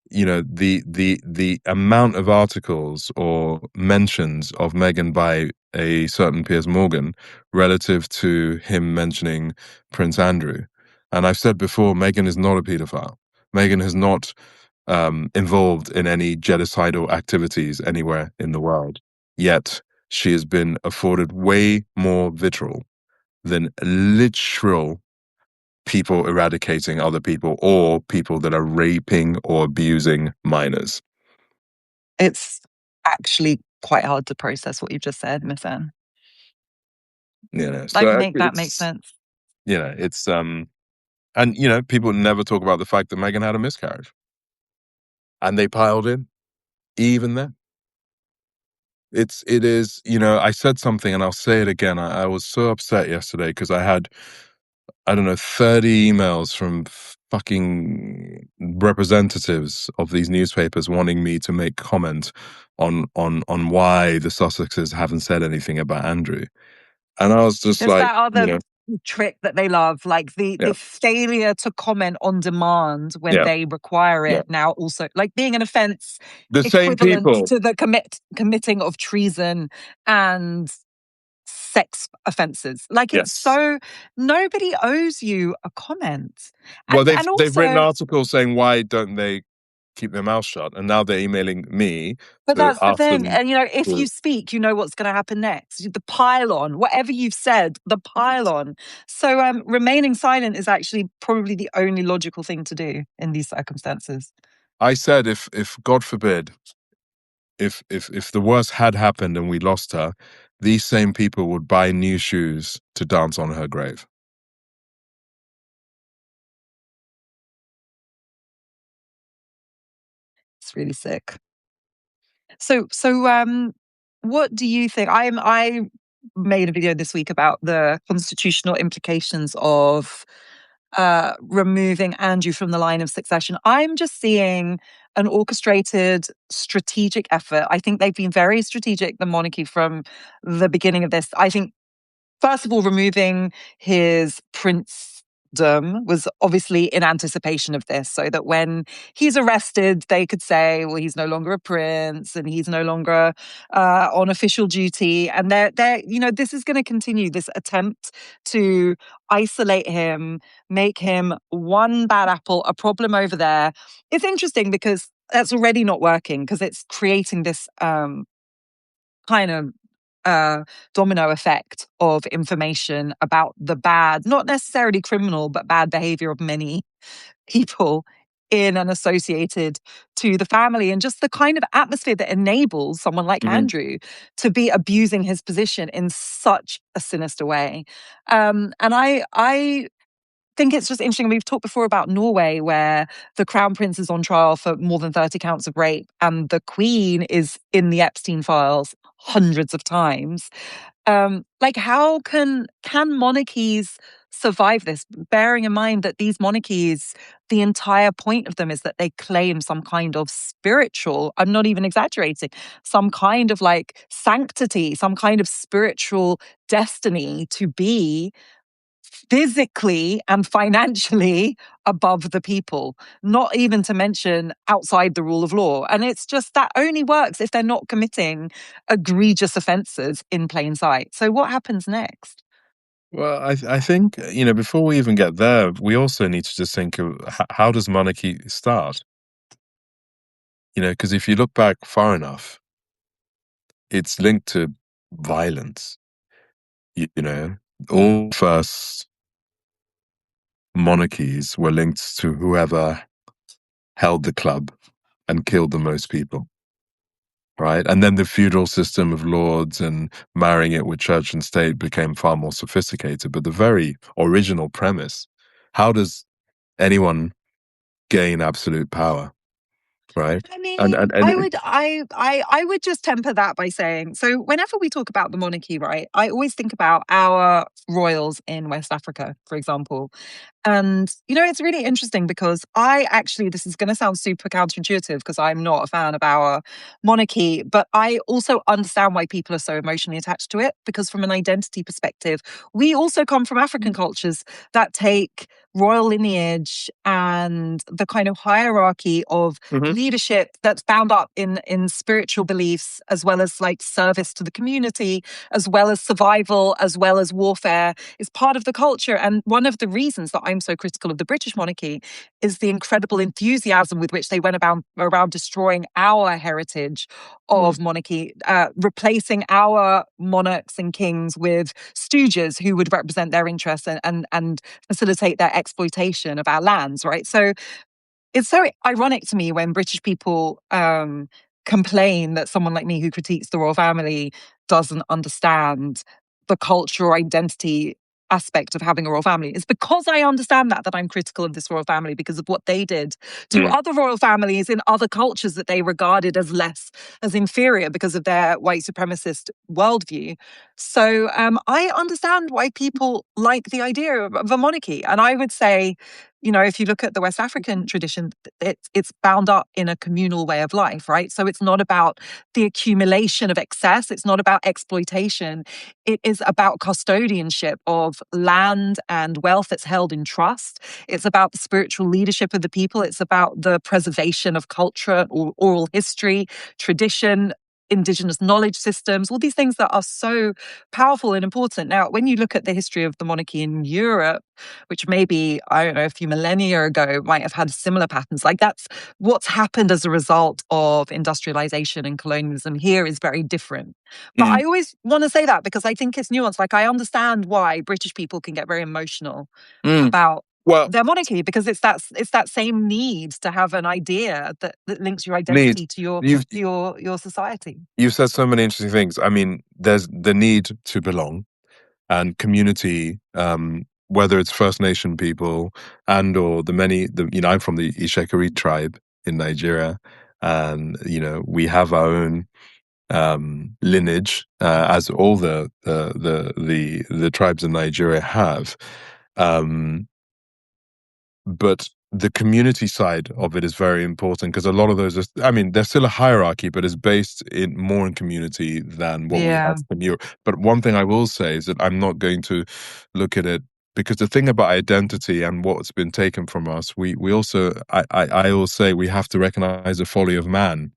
the amount of articles or mentions of Meghan by a certain Piers Morgan relative to him mentioning Prince Andrew. And I've said before, Meghan is not a paedophile. Meghan has not involved in any genocidal activities anywhere in the world. Yet she has been afforded way more vitriol than literal people eradicating other people or people that are raping or abusing minors. It's actually quite hard to process what you just said, Misan. So That makes sense. It's and people never talk about the fact that Meghan had a miscarriage, and they piled in even then. It is, I said something and I'll say it again. I was so upset yesterday because I had, I don't know, 30 emails from fucking representatives of these newspapers wanting me to make comment on why the Sussexes haven't said anything about Andrew. And I was just There's like, that other trick that they love, like the failure to comment on demand when they require it. Now also like being an offence equivalent to the committing of treason and sex offences. Like it's so nobody owes you a comment. Well, they've written articles saying why don't they keep their mouth shut, and now they're emailing me. But that's the thing. And if you speak, you know what's going to happen next. The pile-on, whatever you've said, the pile-on. So remaining silent is actually probably the only logical thing to do in these circumstances. I said if God forbid, if the worst had happened and we lost her, these same people would buy new shoes to dance on her grave. It's really sick. So what do you think? I made a video this week about the constitutional implications of removing Andrew from the line of succession. I'm just seeing an orchestrated strategic effort. I think they've been very strategic, the monarchy, from the beginning of this. I think, first of all, removing his princedom was obviously in anticipation of this, so that when he's arrested, they could say, well, he's no longer a prince and he's no longer on official duty. And this is going to continue, this attempt to isolate him, make him one bad apple, a problem over there. It's interesting because that's already not working, because it's creating this kind of domino effect of information about the bad, not necessarily criminal, but bad behavior of many people in and associated to the family, and just the kind of atmosphere that enables someone like Andrew to be abusing his position in such a sinister way. And I think it's just interesting. We've talked before about Norway, where the crown prince is on trial for more than 30 counts of rape, and the queen is in the Epstein files hundreds of times. How can monarchies survive this, bearing in mind that these monarchies, the entire point of them is that they claim some kind of spiritual, I'm not even exaggerating, some kind of like sanctity, some kind of spiritual destiny to be physically and financially above the people, not even to mention outside the rule of law. And it's just that only works if they're not committing egregious offences in plain sight. So what happens next? Well, I think, before we even get there, we also need to just think of how does monarchy start? Because if you look back far enough, it's linked to violence. All first monarchies were linked to whoever held the club and killed the most people. Right. And then the feudal system of lords and marrying it with church and state became far more sophisticated. But the very original premise, how does anyone gain absolute power? right? I And mean, and, and it, I would just temper that by saying, so whenever we talk about the monarchy, right, I always think about our royals in West Africa, for example. And, it's really interesting because this is going to sound super counterintuitive because I'm not a fan of our monarchy, but I also understand why people are so emotionally attached to it because from an identity perspective, we also come from African cultures that take royal lineage and the kind of hierarchy of Mhm. leadership that's bound up in spiritual beliefs as well as like service to the community, as well as survival, as well as warfare is part of the culture. And one of the reasons that I'm so critical of the British monarchy is the incredible enthusiasm with which they went about around destroying our heritage of monarchy, replacing our monarchs and kings with stooges who would represent their interests and facilitate their exploitation of our lands, right? So it's so ironic to me when British people complain that someone like me who critiques the royal family doesn't understand the cultural identity aspect of having a royal family. It's because I understand that I'm critical of this royal family because of what they did to Mm. other royal families in other cultures that they regarded as less, as inferior because of their white supremacist worldview. So I understand why people like the idea of a monarchy. And I would say, if you look at the West African tradition, it's bound up in a communal way of life, right? So it's not about the accumulation of excess. It's not about exploitation. It is about custodianship of land and wealth that's held in trust. It's about the spiritual leadership of the people. It's about the preservation of culture, or oral history, tradition, indigenous knowledge systems, all these things that are so powerful and important. Now, when you look at the history of the monarchy in Europe, which maybe, I don't know, a few millennia ago might have had similar patterns, like that's what's happened as a result of industrialization and colonialism here is very different. But Mm. I always want to say that because I think it's nuanced. Like I understand why British people can get very emotional Mm. about Well, their monarchy because it's that same need to have an idea that links your need identity to your you've your society. you've said so many interesting things. I mean, there's the need to belong and community, whether it's First Nation people and or I'm from the Ishekari tribe in Nigeria, and we have our own lineage, as all the tribes in Nigeria have. But the community side of it is very important because a lot of those I mean, there's still a hierarchy, but it's based in more in community than what we have Yeah. in Europe. But one thing I will say is that I'm not going to look at it because the thing about identity and what's been taken from us, we also I will say we have to recognize the folly of man,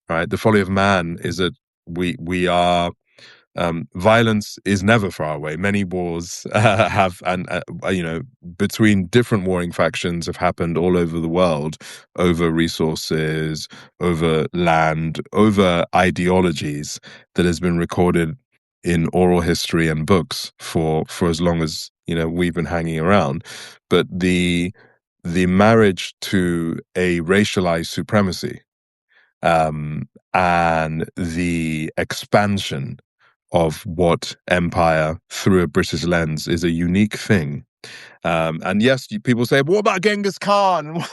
right? The folly of man is that we are violence is never far away. Many wars have, and between different warring factions have happened all over the world over resources, over land, over ideologies that has been recorded in oral history and books for as long as we've been hanging around. But the marriage to a racialized supremacy, and the expansion of what empire through a British lens is a unique thing. And yes, people say, "What about Genghis Khan?"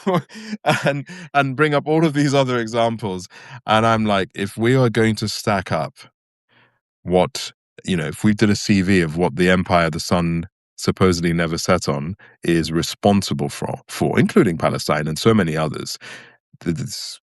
and bring up all of these other examples. And I'm like, if we are going to stack up what if we did a CV of what the empire the sun supposedly never set on is responsible for including Palestine and so many others, it's,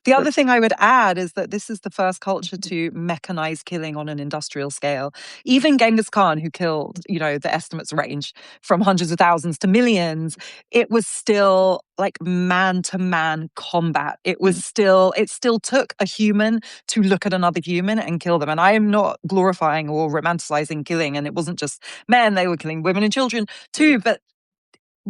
The other thing I would add is that this is the first culture to mechanize killing on an industrial scale. Even Genghis Khan, who killed, the estimates range from hundreds of thousands to millions, it was still like man to man combat. It still took a human to look at another human and kill them. And I am not glorifying or romanticizing killing. And it wasn't just men, they were killing women and children too. But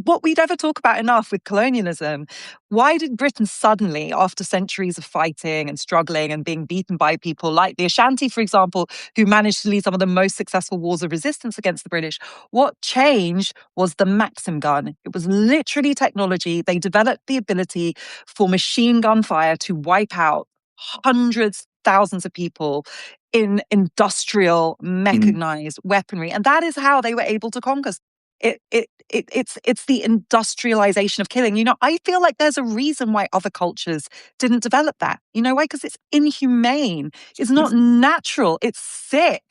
what we never talk about enough with colonialism, why did Britain suddenly, after centuries of fighting and struggling and being beaten by people like the Ashanti, for example, who managed to lead some of the most successful wars of resistance against the British, what changed was the Maxim gun. It was literally technology. They developed the ability for machine gun fire to wipe out hundreds, thousands of people in industrial, mechanized weaponry. And that is how they were able to conquer it's the industrialization of killing. I feel like there's a reason why other cultures didn't develop that. You know why? Because it's inhumane. It's not natural. It's sick.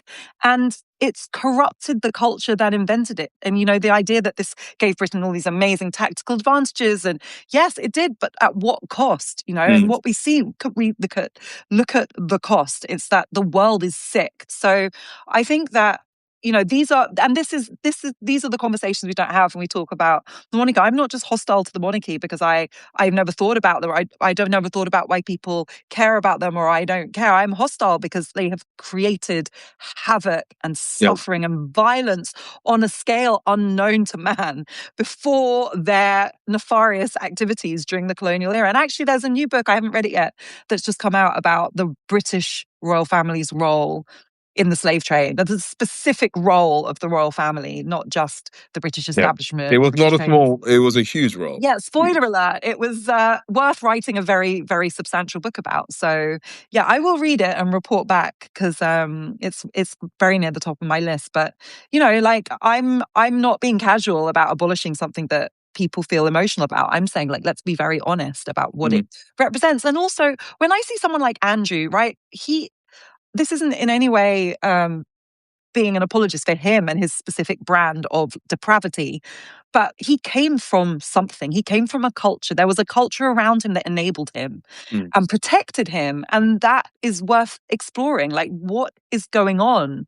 And it's corrupted the culture that invented it. And the idea that this gave Britain all these amazing tactical advantages, and yes, it did, but at what cost? And what we see, could we look at the cost? It's that the world is sick. So I think that these are the conversations we don't have when we talk about the monarchy. I'm not just hostile to the monarchy because I've never thought about them. I don't never thought about why people care about them, or I don't care. I'm hostile because they have created havoc and Yep. suffering and violence on a scale unknown to man before their nefarious activities during the colonial era. And actually, there's a new book, I haven't read it yet, that's just come out about the British royal family's role in the slave trade. There's a specific role of the royal family, not just the British Yeah. It establishment, was British not a trade. small, it was a huge role. Yeah, spoiler alert. It was worth writing a very, very substantial book about. So yeah, I will read it and report back because it's very near the top of my list. But like I'm not being casual about abolishing something that people feel emotional about. I'm saying, like, let's be very honest about what it represents. And also, when I see someone like Andrew, right, this isn't in any way being an apologist for him and his specific brand of depravity, but he came from something. He came from a culture. There was a culture around him that enabled him and protected him. And that is worth exploring. Like, what is going on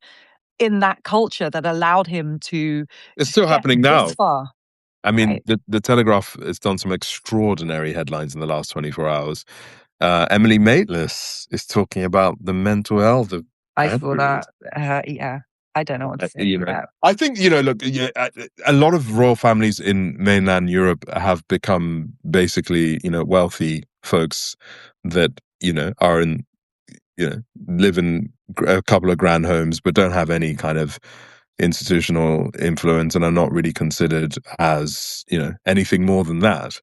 in that culture that allowed him to It's still get happening this now. far? I mean, Right. the Telegraph has done some extraordinary headlines in the last 24 hours. Emily Maitlis is talking about the mental health of I saw Andrew. that. Yeah. I don't know what to say to that. I think, look, yeah, a lot of royal families in mainland Europe have become basically, wealthy folks that, are in, live in a couple of grand homes, but don't have any kind of institutional influence and are not really considered as, anything more than that.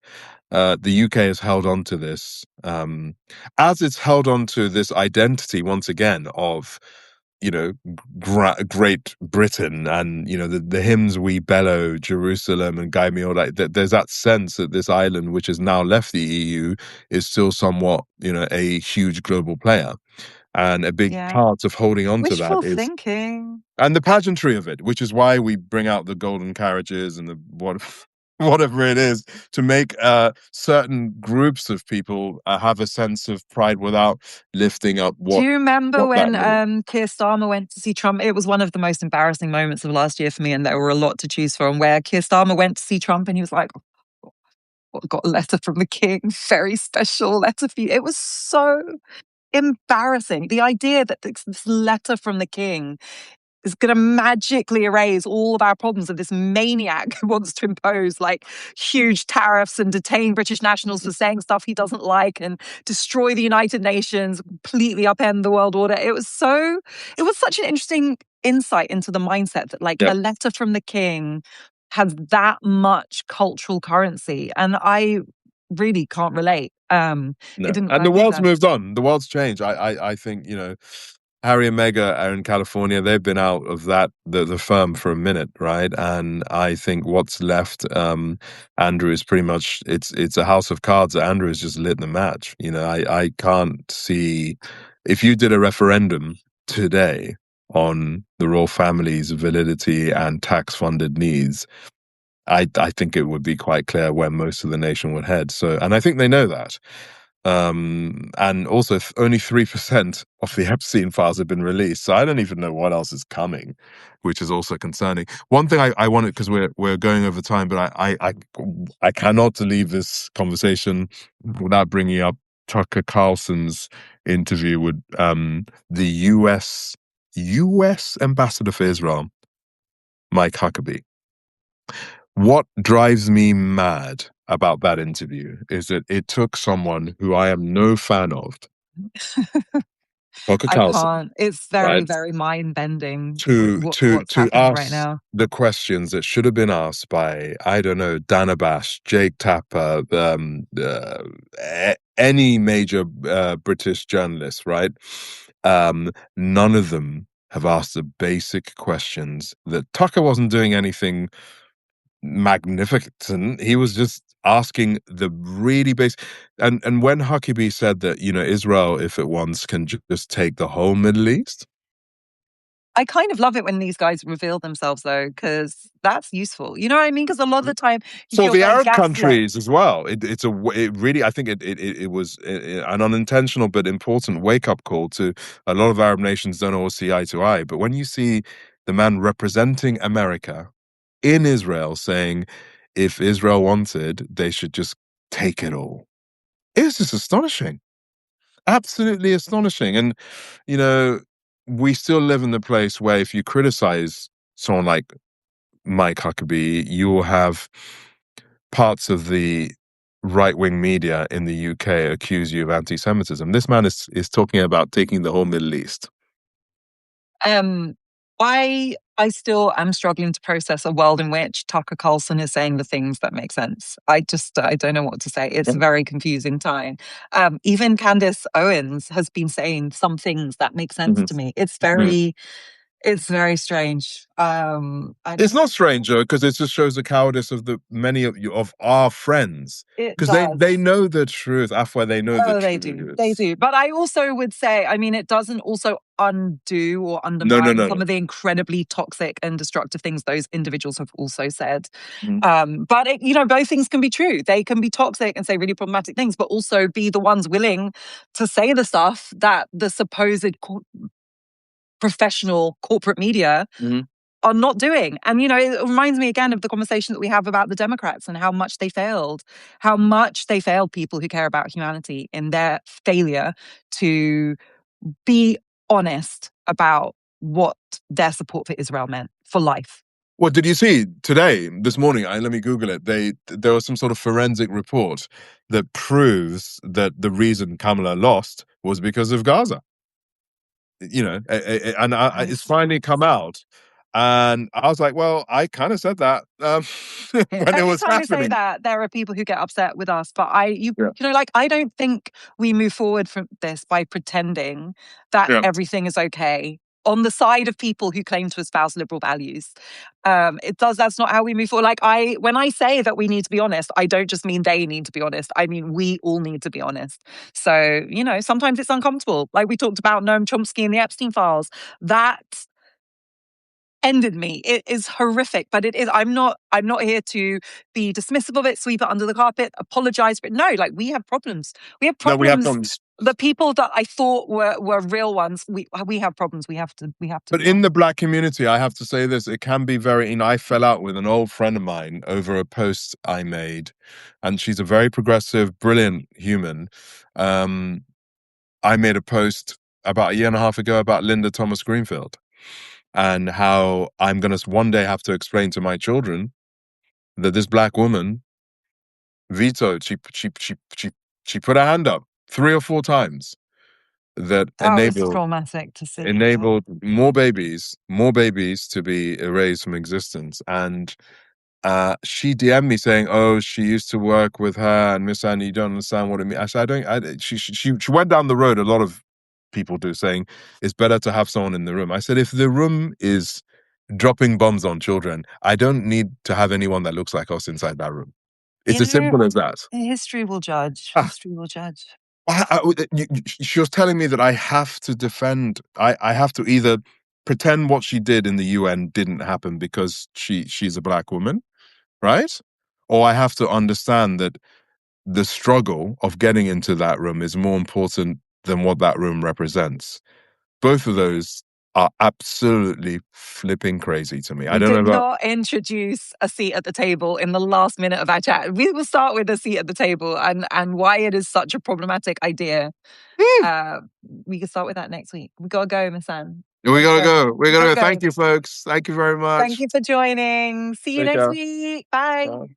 The UK has held on to this, as it's held on to this identity once again of, Great Britain, and the hymns we bellow, Jerusalem and guide me all that. There's that sense that this island, which has now left the EU, is still somewhat, a huge global player, and a big Yeah. part of holding on to that Wishful is, thinking. and the pageantry of it, which is why we bring out the golden carriages and the whatever it is, to make certain groups of people have a sense of pride without lifting up Do what you remember what that when means. Keir Starmer went to see Trump? It was one of the most embarrassing moments of last year for me, and there were a lot to choose from. Where Keir Starmer went to see Trump, and he was like, "Got a letter from the king, very special letter for you." It was so embarrassing. The idea that this letter from the king is going to magically erase all of our problems of this maniac who wants to impose like huge tariffs and detain British nationals for saying stuff he doesn't like and destroy the United Nations, completely upend the world order. It was such an interesting insight into the mindset that like Yeah. a letter from the king has that much cultural currency. And I really can't relate. It No, didn't and quite the move world's that. moved on. The world's changed. I think Harry and Meghan are in California. They've been out of the firm for a minute, right? And I think what's left, Andrew, is pretty much it's a house of cards that Andrew has just lit the match. I can't see if you did a referendum today on the royal family's validity and tax funded needs. I think it would be quite clear where most of the nation would head. So, and I think they know that. And also, only 3% of the Epstein files have been released. So I don't even know what else is coming, which is also concerning. One thing I wanted, because we're going over time, but I cannot leave this conversation without bringing up Tucker Carlson's interview with the US ambassador for Israel, Mike Huckabee. What drives me mad about that interview is that it took someone who I am no fan of, Tucker I Carlson, can't. It's very, right, very mind bending to what's happening right ask now. the questions that should have been asked by, I don't know, Dana Bash, Jake Tapper, any major British journalist, right? None of them have asked the basic questions that Tucker wasn't doing anything magnificent. He was just asking the really basic. And when Huckabee said that, Israel, if it wants, can just take the whole Middle East. I kind of love it when these guys reveal themselves, though, because that's useful. You know what I mean? Because a lot of the time you So feel the very Arab gaslit. countries as well. It really, I think it was an unintentional but important wake up call to a lot of Arab nations. Don't always see eye to eye, but when you see the man representing America in Israel saying, if Israel wanted, they should just take it all. It's just astonishing, absolutely astonishing. And we still live in the place where if you criticize someone like Mike Huckabee, you will have parts of the right-wing media in the UK accuse you of anti-Semitism. This man is talking about taking the whole Middle East. Um, I still am struggling to process a world in which Tucker Carlson is saying the things that make sense. I don't know what to say. It's a very confusing time. Even Candace Owens has been saying some things that make sense to me. It's very strange. It's not strange though, because it just shows the cowardice of the many of our friends, It because does. they know the truth. Afua, they know the Oh, they do. They truth. do. But I also would say, I mean, it doesn't also undo or No, no, undermine no, some no. of the incredibly toxic and destructive things those individuals have also said. Mm. But both things can be true. They can be toxic and say really problematic things, but also be the ones willing to say the stuff that the supposed professional corporate media Mhm. are not doing. And, it reminds me again of the conversation that we have about the Democrats and how much they failed people who care about humanity in their failure to be honest about what their support for Israel meant for life. What did you see today, this morning? Let me Google it. There was some sort of forensic report that proves that the reason Kamala lost was because of Gaza. It's finally come out, and I was like, well, I kind of said that when it Every was time we say happening. that, there are people who get upset with us. But Yeah, I don't think we move forward from this by pretending that yeah. everything is okay on the side of people who claim to espouse liberal values. That's not how we move forward. When I say that we need to be honest, I don't just mean they need to be honest. I mean, we all need to be honest. So, sometimes it's uncomfortable. Like we talked about Noam Chomsky and the Epstein files. That ended me. It is horrific, but it is. I'm not here to be dismissive of it, sweep it under the carpet, apologize for it. No, we have problems. We have No, we have problems. problems. The people that I thought were real ones, we have problems. We have to But be honest. in the Black community, I have to say this: it can be very. I fell out with an old friend of mine over a post I made, and she's a very progressive, brilliant human. I made a post about a year and a half ago about Linda Thomas Greenfield, and how I'm going to one day have to explain to my children that this Black woman vetoed. She put her hand up 3 or 4 times that That was traumatic to see. enabled more babies to be erased from existence. And she DM'd me saying, "Oh, she used to work with her and Misan. You don't understand what it means." I said, "I don't." She went down the road a lot of people do, saying it's better to have someone in the room. I said, if the room is dropping bombs on children, I don't need to have anyone that looks like us inside that room. It's You as know, simple as that. history will judge. Ah, History will judge. she was telling me that I have to defend. I have to either pretend what she did in the UN didn't happen because she's a Black woman, right? Or I have to understand that the struggle of getting into that room is more important than what that room represents. Both of those are absolutely flipping crazy to me. I We don't know did about. not introduce a seat at the table in the last minute of our chat. We will start with a seat at the table and why it is such a problematic idea. Hmm, Uh, we can start with that next week. We gotta go, Miss Anne. we Gotta gotta go. go. We We gotta gotta go. go. Thank you, folks. Thank you very Thank much. you for joining. See you Take next care. week. Bye. Bye.